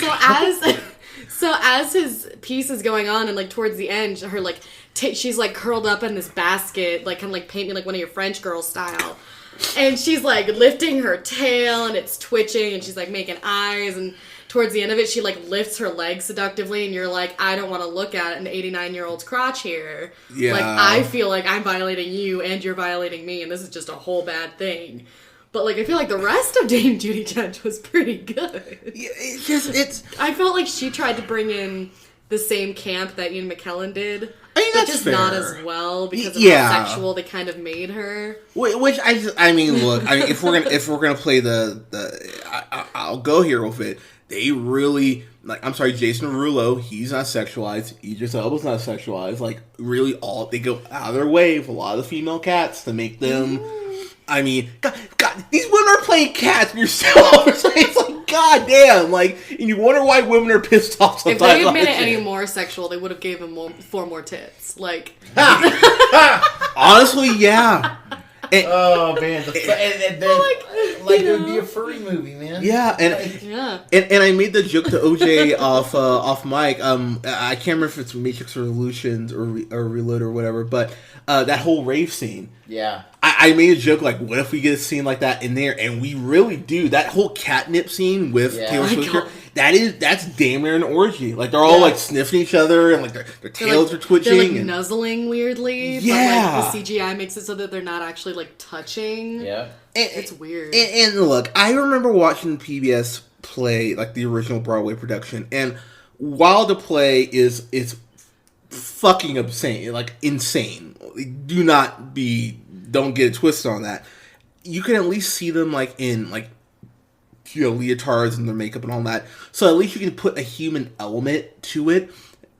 Speaker 3: so as his piece is going on, and like towards the end, her like she's like curled up in this basket, like kind of like paint me like one of your French girl style, and she's like lifting her tail, and it's twitching, and she's like making eyes, and towards the end of it, she like lifts her leg seductively, and you're like, I don't want to look at an 89-year-old's crotch here.
Speaker 1: Yeah.
Speaker 3: Like, I feel like I'm violating you, and you're violating me, and this is just a whole bad thing. But like, I feel like the rest of Dame Judi Dench was pretty good.
Speaker 1: Yeah,
Speaker 3: I felt like she tried to bring in the same camp that Ian McKellen did.
Speaker 1: I mean,
Speaker 3: but
Speaker 1: that's
Speaker 3: just
Speaker 1: fair.
Speaker 3: Not as well because of how sexual they kind of made her.
Speaker 1: Which I mean, look, if we're gonna play I'll go here with it. They really, like, I'm sorry, Jason Derulo, he's not sexualized. Idris Elba's not sexualized. Like, really, they go out of their way with a lot of the female cats to make them. I mean, God, these women are playing cats. You're still it's like, God damn, like, and you wonder why women are pissed off sometimes.
Speaker 3: If they had made it any more sexual, they would have gave him 4 more tits. Like,
Speaker 1: honestly, yeah.
Speaker 4: Oh man, it would be a furry movie, man.
Speaker 1: Yeah, and I made the joke to OJ off mic. I can't remember if it's Matrix Revolutions or Reload or whatever, but that whole rave scene.
Speaker 4: Yeah,
Speaker 1: I made a joke like, what if we get a scene like that in there? And we really do. That whole catnip scene with Taylor Swift. That's damn near an orgy. Like, they're all like sniffing each other, and like their tails are twitching.
Speaker 3: They're like nuzzling weirdly.
Speaker 1: Yeah.
Speaker 3: But like the CGI makes it so that they're not actually like touching.
Speaker 4: Yeah.
Speaker 3: It's weird.
Speaker 1: And look, I remember watching PBS play like the original Broadway production, and while the play is fucking insane, like insane. Don't get it twisted on that. You can at least see them like in like, leotards and their makeup and all that. So at least you can put a human element to it.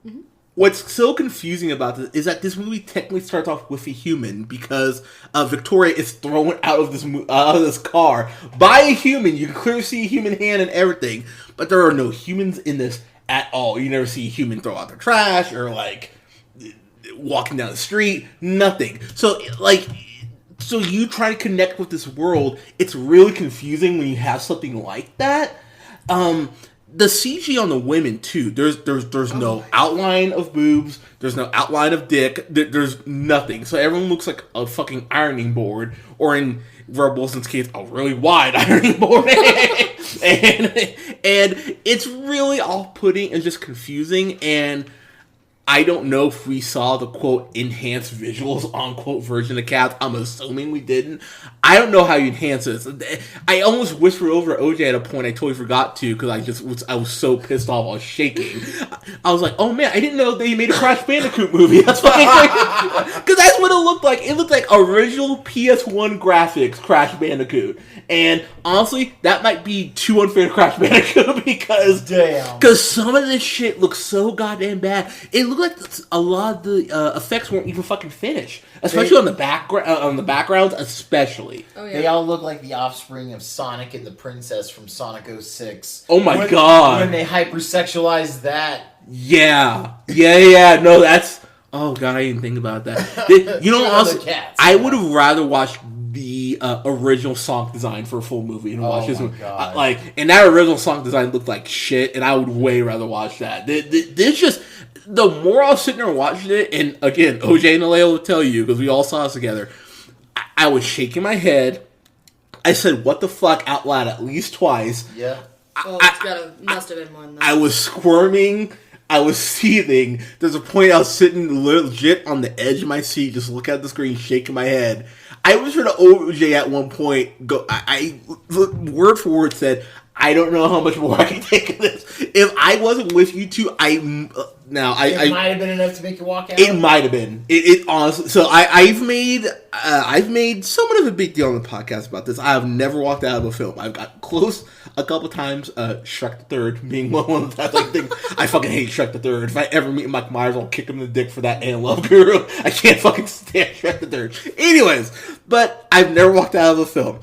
Speaker 1: Mm-hmm. What's so confusing about this is that this movie technically starts off with a human because Victoria is thrown out of this car by a human. You can clearly see a human hand and everything, but there are no humans in this at all. You never see a human throw out their trash or like walking down the street. Nothing. So you try to connect with this world. It's really confusing when you have something like that. The CG on the women too. There's no outline of boobs. There's no outline of dick. There's nothing. So everyone looks like a fucking ironing board, or in Rob Wilson's case, a really wide ironing board. and it's really off-putting and just confusing. And I don't know if we saw the, quote, enhanced visuals, unquote, version of Cats. I'm assuming we didn't. I don't know how you enhance this. I almost whispered over OJ at a point. I totally forgot to because I was so pissed off. I was shaking. I was like, oh man, I didn't know they made a Crash Bandicoot movie. That's fucking crazy. Because that's what it looked like. It looked like original PS1 graphics Crash Bandicoot. And honestly, that might be too unfair to Crash Bandicoot because some of this shit looks so goddamn bad. It looked like a lot of the effects weren't even fucking finished, especially on the backgrounds, especially.
Speaker 3: Oh, yeah.
Speaker 4: They all look like the offspring of Sonic and the Princess from Sonic 06.
Speaker 1: Oh my god!
Speaker 4: When they hypersexualized that.
Speaker 1: Yeah. No, that's. Oh god, I didn't think about that. You know, also, I would have rather watched the original song design for a full movie and watch this movie.
Speaker 4: God.
Speaker 1: And that original song design looked like shit, and I would way rather watch that. This just, the more I was sitting there watching it, and again, OJ and Alea will tell you, because we all saw this together, I was shaking my head. I said, what the fuck, out loud at least twice.
Speaker 4: Yeah.
Speaker 3: Must have been more than that.
Speaker 1: I was squirming. I was seething. There's a point I was sitting legit on the edge of my seat, just looking at the screen, shaking my head. I was trying to OJ at one point. I word for word said, I don't know how much more I can take of this. If I wasn't with you two, it
Speaker 4: might have been enough to make you walk out.
Speaker 1: It might have been. It honestly. So I've made somewhat of a big deal on the podcast about this. I have never walked out of a film. I've got close a couple times. Shrek the Third being one of the things. I fucking hate Shrek the Third. If I ever meet Mike Myers, I'll kick him in the dick for that and Love Guru. I can't fucking stand Shrek the Third. Anyways, but I've never walked out of a film.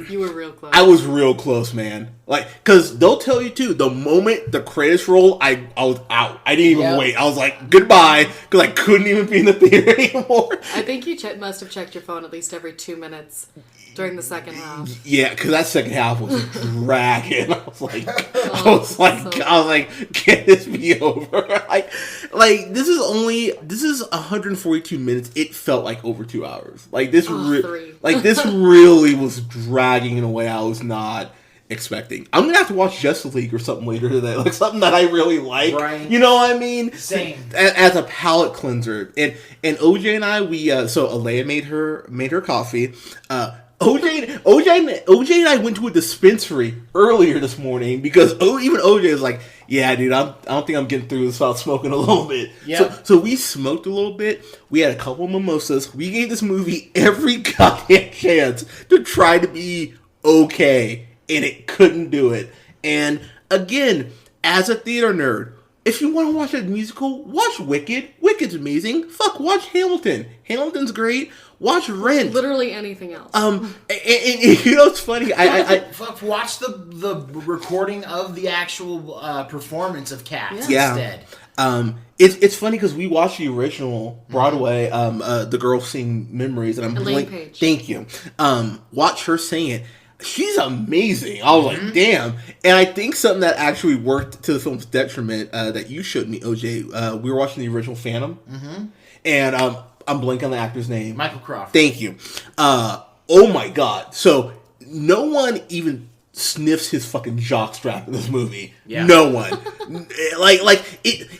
Speaker 3: You were real close.
Speaker 1: I was real close, man. Because they'll tell you, too, the moment the credits roll, I was out. I didn't even wait. I was like, goodbye, because I couldn't even be in the theater anymore.
Speaker 3: I think you must have checked your phone at least every 2 minutes during the second half.
Speaker 1: Yeah, because that second half was dragging. I was like, can this be over? This is 142 minutes. It felt like over 2 hours. This really was dragging in a way I was not expecting. I'm gonna have to watch Justice League or something later today, something that I really like.
Speaker 4: Right.
Speaker 1: You know what I mean?
Speaker 4: Same.
Speaker 1: As a palate cleanser, and OJ and I, so Alea made her coffee. OJ and I went to a dispensary earlier this morning because even OJ is like, yeah, dude, I don't think I'm getting through this without smoking a little bit. Yeah. So we smoked a little bit. We had a couple of mimosas. We gave this movie every goddamn chance to try to be okay, and it couldn't do it. And again, as a theater nerd, if you want to watch a musical, watch Wicked. Wicked's amazing. Fuck, watch Hamilton. Hamilton's great. Watch Rent.
Speaker 3: Literally anything else.
Speaker 1: And you know, it's funny. I
Speaker 4: watch the recording of the actual performance of Cats
Speaker 1: instead. It's funny because we watched the original Broadway. The girl sing Memories, and
Speaker 3: Elaine Page.
Speaker 1: Thank you. Watch her sing it. She's amazing. I was like, damn. And I think something that actually worked to the film's detriment that you showed me, OJ. We were watching the original Phantom, and I'm blanking on the actor's name.
Speaker 4: Michael Crawford.
Speaker 1: Thank you. Oh my god. So no one even sniffs his fucking jockstrap in this movie. Yeah. No one.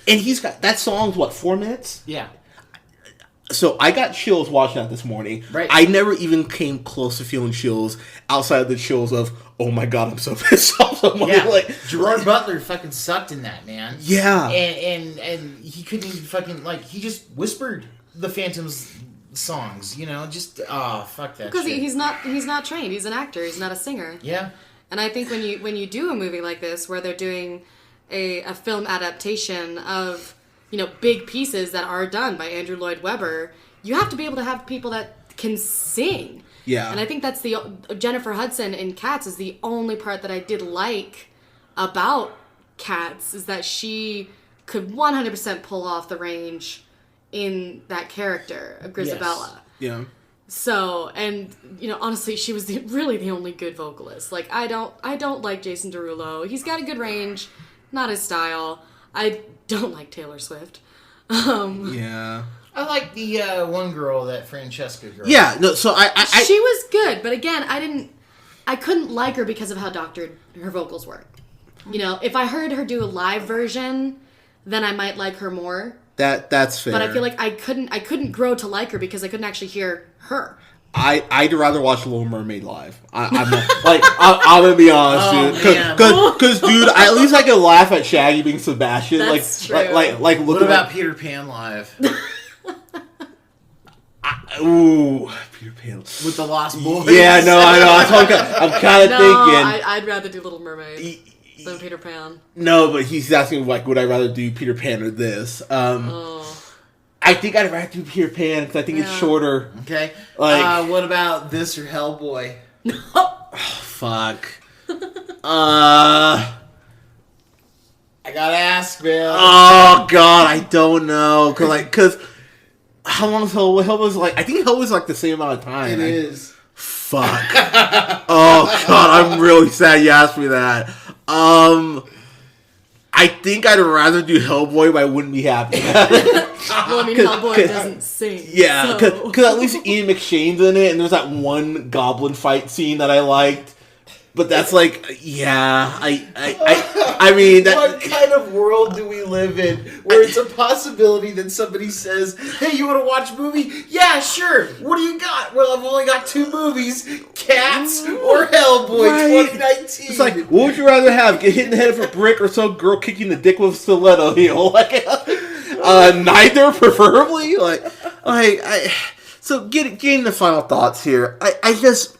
Speaker 1: And he's got that song's what, 4 minutes?
Speaker 4: Yeah.
Speaker 1: So I got chills watching that this morning.
Speaker 4: Right.
Speaker 1: I never even came close to feeling chills outside of the chills of, oh my god, I'm so pissed off.
Speaker 4: Gerard Butler fucking sucked in that, man.
Speaker 1: Yeah.
Speaker 4: And he couldn't even fucking, he just whispered the Phantom's songs, fuck that
Speaker 3: because
Speaker 4: shit.
Speaker 3: he's not trained. He's an actor. He's not a singer.
Speaker 4: Yeah.
Speaker 3: And I think when you do a movie like this where they're doing a film adaptation of big pieces that are done by Andrew Lloyd Webber, you have to be able to have people that can sing.
Speaker 1: Yeah.
Speaker 3: And I think that's Jennifer Hudson in Cats is the only part that I did like about Cats, is that she could 100% pull off the range in that character of Grisabella.
Speaker 1: Yes. Yeah.
Speaker 3: So, and honestly, she was really the only good vocalist. I don't like Jason Derulo. He's got a good range, not his style. I don't like Taylor Swift.
Speaker 1: Yeah.
Speaker 4: I like the one girl, that Francesca girl.
Speaker 1: Yeah. No. So
Speaker 3: she was good, but again, I couldn't like her because of how doctored her vocals were. If I heard her do a live version, then I might like her more.
Speaker 1: That's fair.
Speaker 3: But I feel like I couldn't grow to like her because I couldn't actually hear her.
Speaker 1: I'd rather watch Little Mermaid live. I'm gonna be honest, dude. Because, dude, at least I could laugh at Shaggy being Sebastian.
Speaker 3: That's true.
Speaker 4: What about Peter Pan live?
Speaker 1: Peter Pan
Speaker 4: with the Lost Boys.
Speaker 1: Yeah, no, I know. I'm kind of thinking.
Speaker 3: I'd rather do Little Mermaid than Peter Pan.
Speaker 1: No, but he's asking would I rather do Peter Pan or this? I think I'd rather do Peter Pan because I think it's shorter.
Speaker 4: Okay. What about this or Hellboy?
Speaker 1: Oh, fuck.
Speaker 4: I gotta ask, Bill.
Speaker 1: Oh God, I don't know, because How long is Hellboy? Hellboy's like, I think Hellboy's like the same amount of time.
Speaker 4: It is.
Speaker 1: Fuck. Oh god, I'm really sad you asked me that. I think I'd rather do Hellboy, but I wouldn't be happy.
Speaker 3: Well, I mean, Hellboy doesn't sing.
Speaker 1: Yeah,
Speaker 3: so.
Speaker 1: because at least Ian McShane's in it, and there's that one goblin fight scene that I liked. But that's like, yeah, I mean...
Speaker 4: What kind of world do we live in where it's a possibility that somebody says, hey, you want to watch a movie? Yeah, sure. What do you got? Well, I've only got 2 movies, Cats or Hellboy 2019.
Speaker 1: It's like, what would you rather have? Get hit in the head with a brick or some girl kicking the dick with a stiletto heel? Like, neither, preferably. So getting the final thoughts here, I just...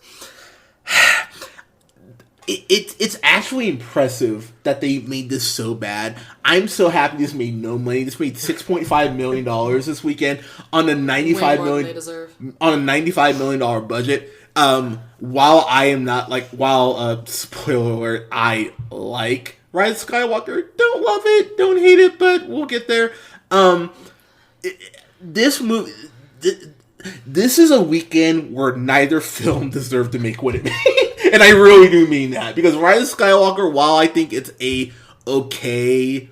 Speaker 1: It's actually impressive that they made this so bad. I'm so happy this made no money. This made $6.5 million this weekend on a $95 million budget. While I am not spoiler alert, I like Rise of Skywalker. Don't love it, don't hate it, but we'll get there. This movie. This is a weekend where neither film deserved to make what it made. And I really do mean that. Because Rise of Skywalker, while I think it's a okay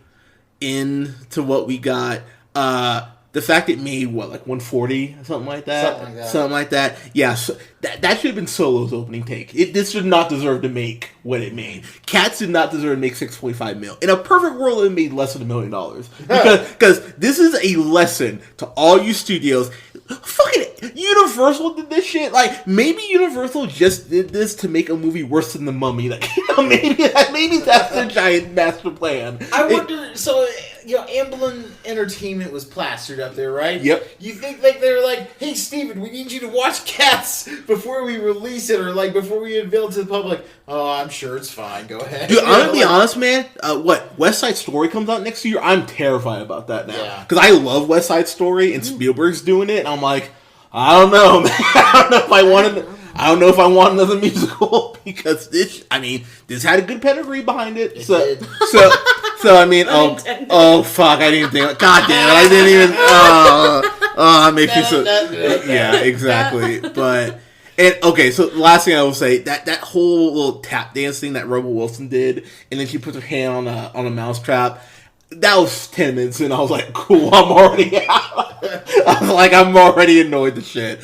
Speaker 1: in to what we got, the fact it made, what, like 140? Something like that? Yeah, so that should have been Solo's opening take. This should not deserve to make what it made. Cats did not deserve to make $6.5 million. In a perfect world, it made less than $1 million. Because this is a lesson to all you studios. Fucking Universal did this shit. Like, maybe Universal just did this to make a movie worse than The Mummy. Like, maybe that's their giant master plan.
Speaker 4: I wonder, so, Amblin Entertainment was plastered up there, right?
Speaker 1: Yep.
Speaker 4: You think, like, they're like, hey, Steven, we need you to watch Cats before we release it, or, like, before we unveil it to the public. Oh, I'm sure it's fine. Go ahead.
Speaker 1: Dude, I'm gonna be honest, man. West Side Story comes out next year? I'm terrified about that now.
Speaker 4: Yeah.
Speaker 1: Because I love West Side Story, and Spielberg's doing it, and I'm like, I don't know, man. I don't know if I want another musical, because this had a good pedigree behind it.
Speaker 4: It
Speaker 1: so,
Speaker 4: did.
Speaker 1: so I mean, oh fuck, I didn't think. God damn it, I didn't even. It makes me so. Yeah, exactly. But okay, so the last thing I will say, that whole little tap dance thing that Rebel Wilson did, and then she puts her hand on a mousetrap. That was 10 minutes and I was like, cool, I'm already out. I was like, I'm already annoyed to shit.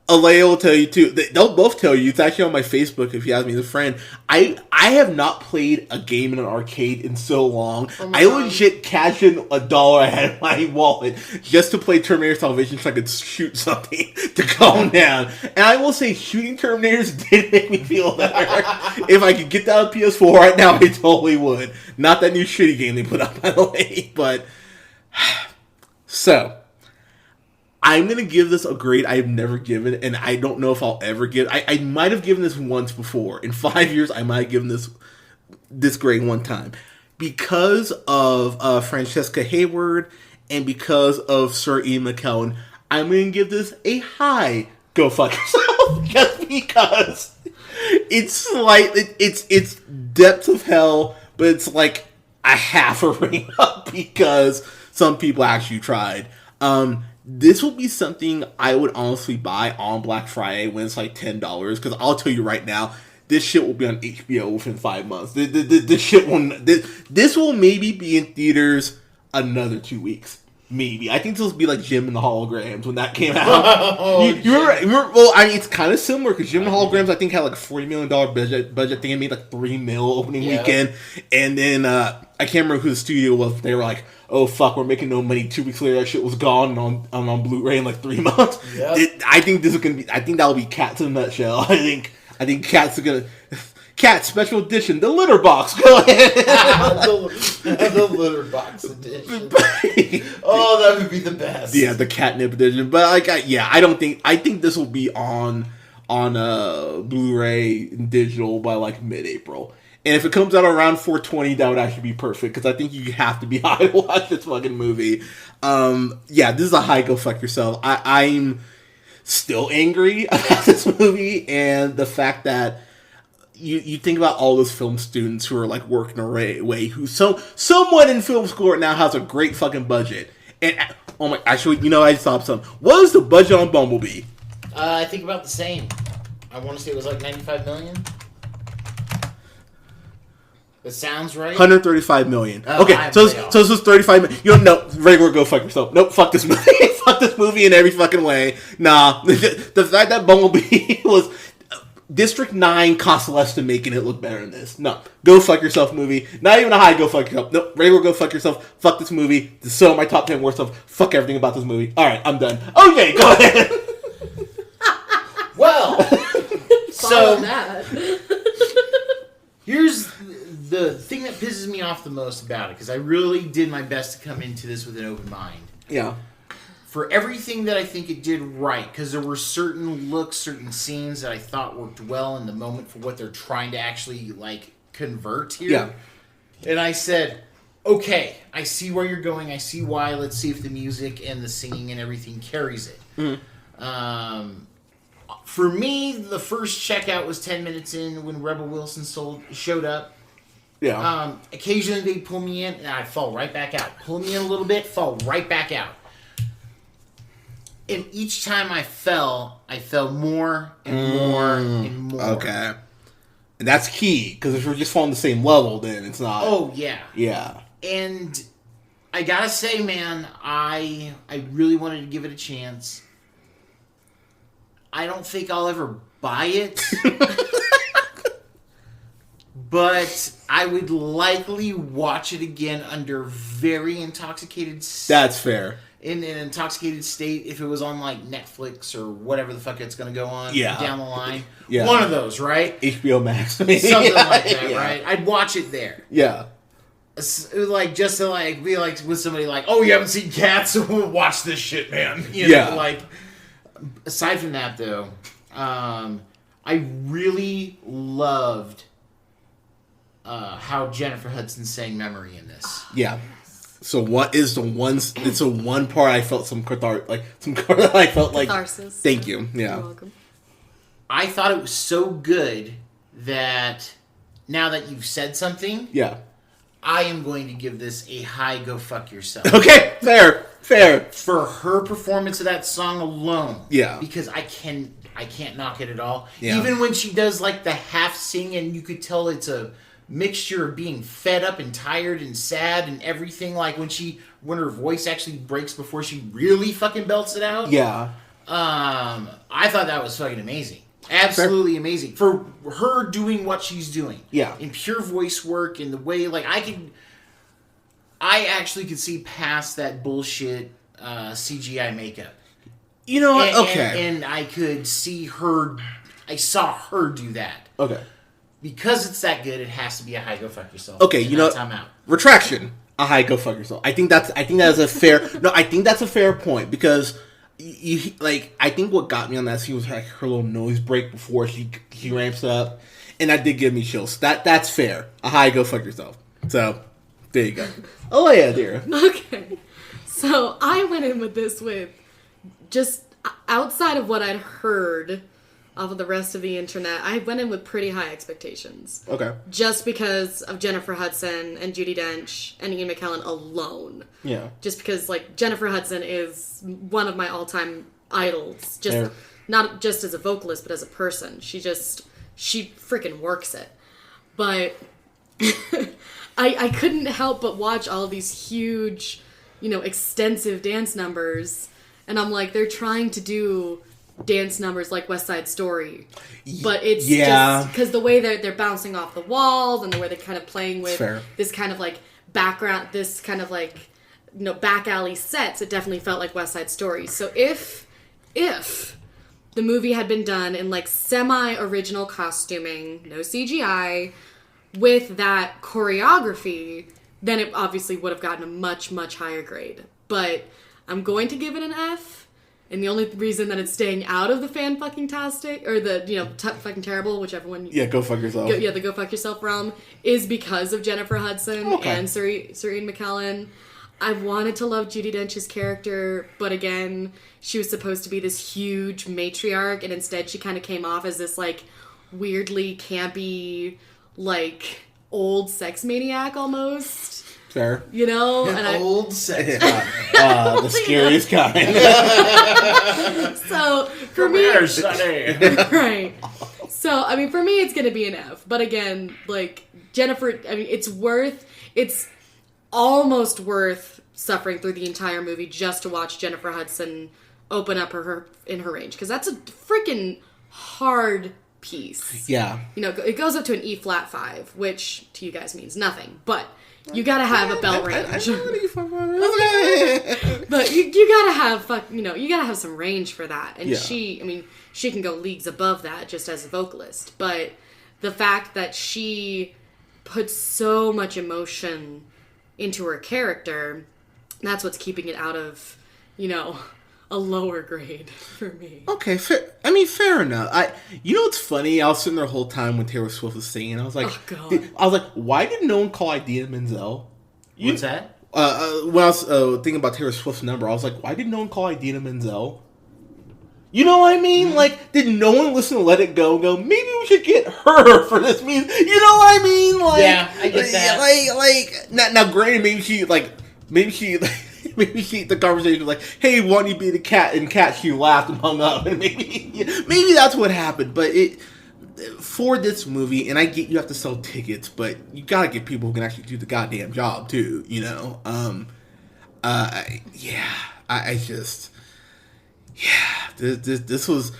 Speaker 1: Alea will tell you too. They'll both tell you. It's actually on my Facebook if you ask me as a friend. I have not played a game in an arcade in so long. I legit cashed in $1 I had in my wallet just to play Terminator Salvation so I could shoot something to calm down. And I will say, shooting Terminators did make me feel better. If I could get that on PS4 right now, I totally would. Not that new shitty game they put up, by the way. But so I'm going to give this a grade I've never given, and I don't know if I'll ever give. I might have given this once before. In 5 years, I might have given this grade one time. Because of Francesca Hayward and because of Sir Ian McKellen, I'm going to give this a high go fuck yourself. Just because it's depths of hell, but it's like a half a ring up because some people actually tried. This will be something I would honestly buy on Black Friday when it's like $10. Because I'll tell you right now, this shit will be on HBO within 5 months. This will maybe be in theaters another 2 weeks. Maybe. I think this will be like Jim and the Holograms when that came out. You remember? Well, I mean, it's kind of similar because Jim and the Holograms, I think, had like a $40 million budget. I think it made like $3 million opening weekend. And then I can't remember who the studio was. They were like, oh fuck, we're making no money. 2 weeks later, that shit was gone on Blu-ray in like 3 months. Yep. I think this is gonna be. I think that'll be Cats in a nutshell. I think Cats are gonna. Cat Special Edition, the litter box. Go ahead.
Speaker 4: the litter box edition. Oh, that would be the best.
Speaker 1: Yeah, the catnip edition. But I think this will be on Blu-ray and digital by like mid-April. And if it comes out around 420, that would actually be perfect because I think you have to be high to watch this fucking movie. This is a high go fuck yourself. I'm still angry about this movie and the fact that you think about all those film students who are like working away who someone in film school right now has a great fucking budget. And Oh my! Actually, I just thought something. What was the budget on Bumblebee?
Speaker 4: I think about the same. I want to say it was like 95 million. That sounds right.
Speaker 1: 135 million.
Speaker 4: Oh,
Speaker 1: Okay, so this was 35 million. No, regular, go fuck yourself. Nope, fuck this movie. Fuck this movie in every fucking way. Nah, the fact that Bumblebee was District 9 cost less to make it look better than this. No, go fuck yourself movie. Not even a high go fuck yourself. Nope, regular, go fuck yourself. Fuck this movie. This is so my top 10 worst stuff. Fuck everything about this movie. All right, I'm done. Okay, go ahead.
Speaker 4: Well, so
Speaker 3: that.
Speaker 4: here's the thing that pisses me off the most about it, because I really did my best to come into this with an open mind.
Speaker 1: Yeah.
Speaker 4: For everything that I think it did right, because there were certain looks, certain scenes that I thought worked well in the moment for what they're trying to actually, convert here.
Speaker 1: Yeah.
Speaker 4: And I said, okay, I see where you're going. I see why. Let's see if the music and the singing and everything carries it.
Speaker 1: Mm-hmm.
Speaker 4: For me, the first checkout was 10 minutes in when Rebel Wilson showed up.
Speaker 1: Yeah.
Speaker 4: Occasionally they pull me in and I fall right back out. Pull me in a little bit, fall right back out. And each time I fell more and more and more.
Speaker 1: Okay. And that's key, because if we're just falling the same level, then it's not...
Speaker 4: Oh, yeah.
Speaker 1: Yeah.
Speaker 4: And I gotta say, man, I really wanted to give it a chance. I don't think I'll ever buy it. But I would likely watch it again under very intoxicated...
Speaker 1: That's fair.
Speaker 4: In an intoxicated state, if it was on, Netflix or whatever the fuck it's going to go on down the line.
Speaker 1: Yeah.
Speaker 4: One of those, right?
Speaker 1: HBO Max.
Speaker 4: Something like that, right? I'd watch it there.
Speaker 1: Yeah.
Speaker 4: Just to, be with somebody oh, you haven't seen Cats? So we'll watch this shit, man. Aside from that, though, I really loved how Jennifer Hudson sang Memory in this.
Speaker 1: Yeah. So what is the one? It's the one part I felt some I felt like
Speaker 3: catharsis.
Speaker 1: Thank you. Yeah.
Speaker 3: You're welcome.
Speaker 4: I thought it was so good that now that you've said something,
Speaker 1: Yeah.
Speaker 4: I am going to give this a high go fuck yourself.
Speaker 1: Okay. Fair.
Speaker 4: For her performance of that song alone.
Speaker 1: Yeah.
Speaker 4: Because I can't knock it at all.
Speaker 1: Yeah.
Speaker 4: Even when she does the half sing and you could tell it's a mixture of being fed up and tired and sad and everything, when her voice actually breaks before she really fucking belts it out.
Speaker 1: Yeah.
Speaker 4: I thought that was fucking amazing. Absolutely amazing. For her doing what she's doing.
Speaker 1: Yeah.
Speaker 4: In pure voice work and the way, I actually could see past that bullshit CGI makeup.
Speaker 1: You know what? Okay.
Speaker 4: And I could see her, I saw her do that.
Speaker 1: Okay.
Speaker 4: Because it's that good, it has to be a high go fuck yourself.
Speaker 1: Okay,
Speaker 4: I'm out.
Speaker 1: Retraction. A high go fuck yourself. I think that's a fair. No, I think that's a fair point, because I think what got me on that scene was her little nose break before she ramps up, and that did give me chills. That's fair. A high go fuck yourself. So there you go. Oh yeah, dear.
Speaker 3: Okay. So I went in with this with just outside of what I'd heard off of the rest of the internet, I went in with pretty high expectations.
Speaker 1: Okay.
Speaker 3: Just because of Jennifer Hudson and Judi Dench and Ian McKellen alone.
Speaker 1: Yeah.
Speaker 3: Just because, Jennifer Hudson is one of my all-time idols.
Speaker 1: Fair.
Speaker 3: Not just as a vocalist, but as a person. She freaking works it. But I couldn't help but watch all of these huge, extensive dance numbers. And I'm like, they're trying to do dance numbers like West Side Story, but it's just because the way they're bouncing off the walls and the way they're kind of playing with this kind of background, this kind of back alley sets, it definitely felt like West Side Story. So if the movie had been done in semi-original costuming, no CGI, with that choreography, then it obviously would have gotten a much, much higher grade. But I'm going to give it an F. And the only reason that it's staying out of the fan-fucking-tastic, or the, fucking terrible, whichever one...
Speaker 1: Yeah, go fuck yourself.
Speaker 3: The go fuck yourself realm, is because of Jennifer Hudson and Sir Ian McKellen. I wanted to love Judi Dench's character, but again, she was supposed to be this huge matriarch, and instead she kind of came off as this, weirdly campy, old sex maniac almost.
Speaker 1: fair.
Speaker 3: You know,
Speaker 4: An
Speaker 3: and
Speaker 4: old sex.
Speaker 1: The scariest kind.
Speaker 3: So for me, right. So I mean, for me, it's gonna be an F. But again, like Jennifer, I mean, it's almost worth suffering through the entire movie just to watch Jennifer Hudson open up her in her range, because that's a freaking hard piece.
Speaker 1: Yeah.
Speaker 3: You know, it goes up to an E flat 5, which to you guys means nothing, but you gotta have a belt range. But you gotta have you gotta have some range for that. And she can go leagues above that just as a vocalist. But the fact that she puts so much emotion into her character, that's what's keeping it out of, a lower grade for me.
Speaker 1: Okay, fair enough. You know what's funny? I was sitting there the whole time when Taylor Swift was singing. I was like,
Speaker 3: oh, God.
Speaker 1: Why did no one call Idina Menzel?
Speaker 4: What's that?
Speaker 1: When I was thinking about Taylor Swift's number, I was like, why did no one call Idina Menzel? You know what I mean? Mm-hmm. Like, did no one listen to Let It Go and go, maybe we should get her for this music? You know what I mean? Like,
Speaker 4: yeah, I get that.
Speaker 1: Now granted, maybe the conversation was like, hey, why don't you be the cat? And she laughed and hung up. And maybe that's what happened. But for this movie, and I get you have to sell tickets, but you gotta get people who can actually do the goddamn job too, This was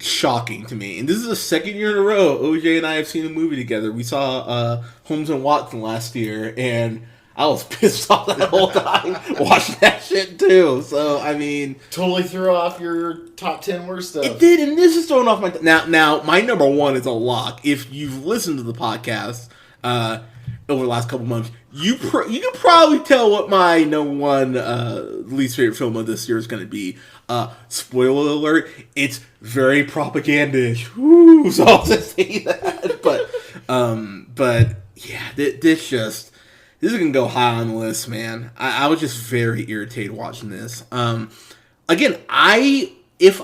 Speaker 1: shocking to me. And this is the second year in a row OJ and I have seen a movie together. We saw Holmes and Watson last year, and I was pissed off that whole time watching that shit too. So I mean,
Speaker 4: totally threw off your top 10 worst stuff.
Speaker 1: It did, and this is throwing off my now. My number one is a lock. If you've listened to the podcast over the last couple months, you can probably tell what my number one least favorite film of this year is going to be. Spoiler alert: it's very propagandish. Woo! So I'll just say that. But yeah, this is going to go high on the list, man. I was just very irritated watching this. Again, if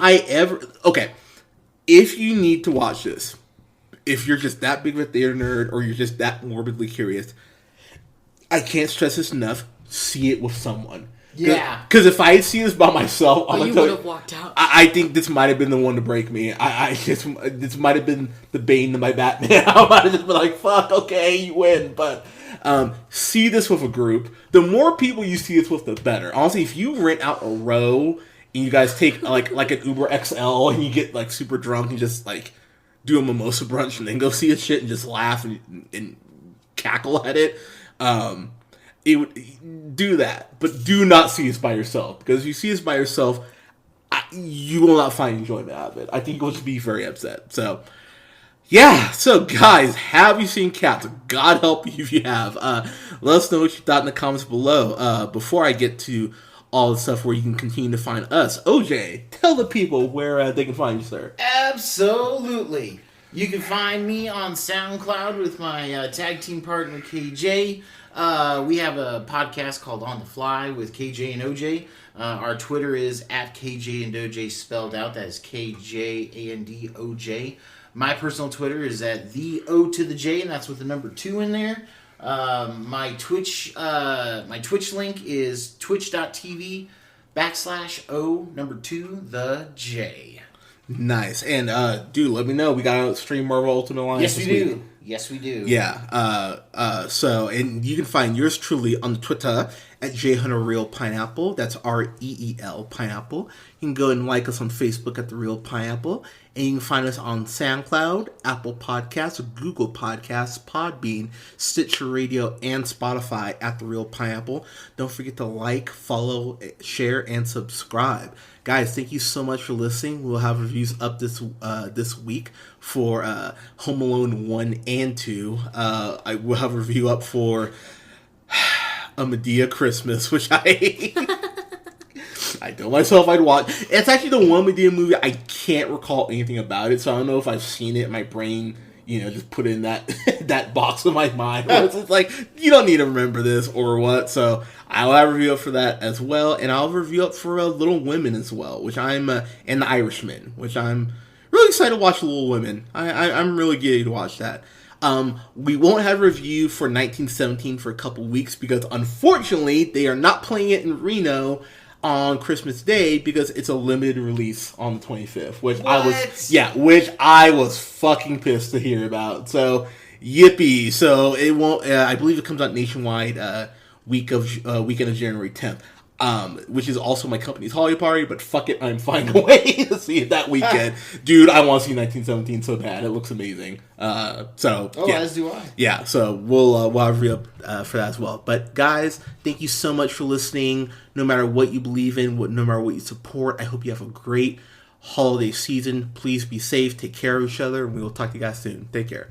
Speaker 1: you need to watch this, if you're just that big of a theater nerd or you're just that morbidly curious, I can't stress this enough, see it with someone.
Speaker 4: Yeah.
Speaker 1: Because if I had seen this by myself,
Speaker 3: you would have walked out.
Speaker 1: I think this might have been the one to break me. This might have been the bane to my Batman. I might have just been like, fuck, okay, you win. But see this with a group. The more people you see this with, the better. Honestly, if you rent out a row and you guys take like an Uber XL and you get like super drunk and just like do a mimosa brunch and then go see a shit and just laugh and cackle at it, it would do that. But do not see this by yourself, because if you see this by yourself, you will not find enjoyment out of it. I think you'll just be very upset. So yeah, so guys, have you seen Cats? God help you if you have. Let us know what you thought in the comments below. Before I get to all the stuff where you can continue to find us, OJ, tell the people where they can find you, sir.
Speaker 4: Absolutely. You can find me on SoundCloud with my tag team partner, KJ. We have a podcast called On the Fly with KJ and OJ. Our Twitter is at KJ and OJ spelled out. That is KJANDOJ. My personal Twitter is at the O to the J, and that's with the number 2 in there. My Twitch link is twitch.tv/O2 the J.
Speaker 1: Nice. And dude, let me know. We got to stream Marvel Ultimate Alliance.
Speaker 4: Yes, we do.
Speaker 1: Yeah. And you can find yours truly on Twitter at JHunterRealPineapple. That's REEL Pineapple. You can go and like us on Facebook at The Real Pineapple. And you can find us on SoundCloud, Apple Podcasts, Google Podcasts, Podbean, Stitcher Radio, and Spotify at The Real Pineapple. Don't forget to like, follow, share, and subscribe. Guys, thank you so much for listening. We'll have reviews up this week for Home Alone 1 and 2. I will have a review up for A Medea Christmas, which I told myself I'd watch. It's actually the one Medea movie I can't recall anything about it, so I don't know if I've seen it. My brain, just put it in that box of my mind where it's just like, you don't need to remember this or what. So I'll have a review up for that as well, and I'll have a review up for Little Women as well, which and The Irishman, which I'm really excited to watch. Little Women. I'm really giddy to watch that. We won't have a review for 1917 for a couple weeks because unfortunately they are not playing it in Reno on Christmas Day because it's a limited release on the 25th, which I was fucking pissed to hear about. So, yippee! So it won't. I believe it comes out nationwide weekend of January 10th. Which is also my company's holiday party, but fuck it, I'm finding a way to see it that weekend. Dude, I want to see 1917 so bad. It looks amazing. Yeah.
Speaker 4: As do I.
Speaker 1: Yeah, so we'll have a review for that as well. But guys, thank you so much for listening. No matter what you believe in, no matter what you support, I hope you have a great holiday season. Please be safe, take care of each other, and we will talk to you guys soon. Take care.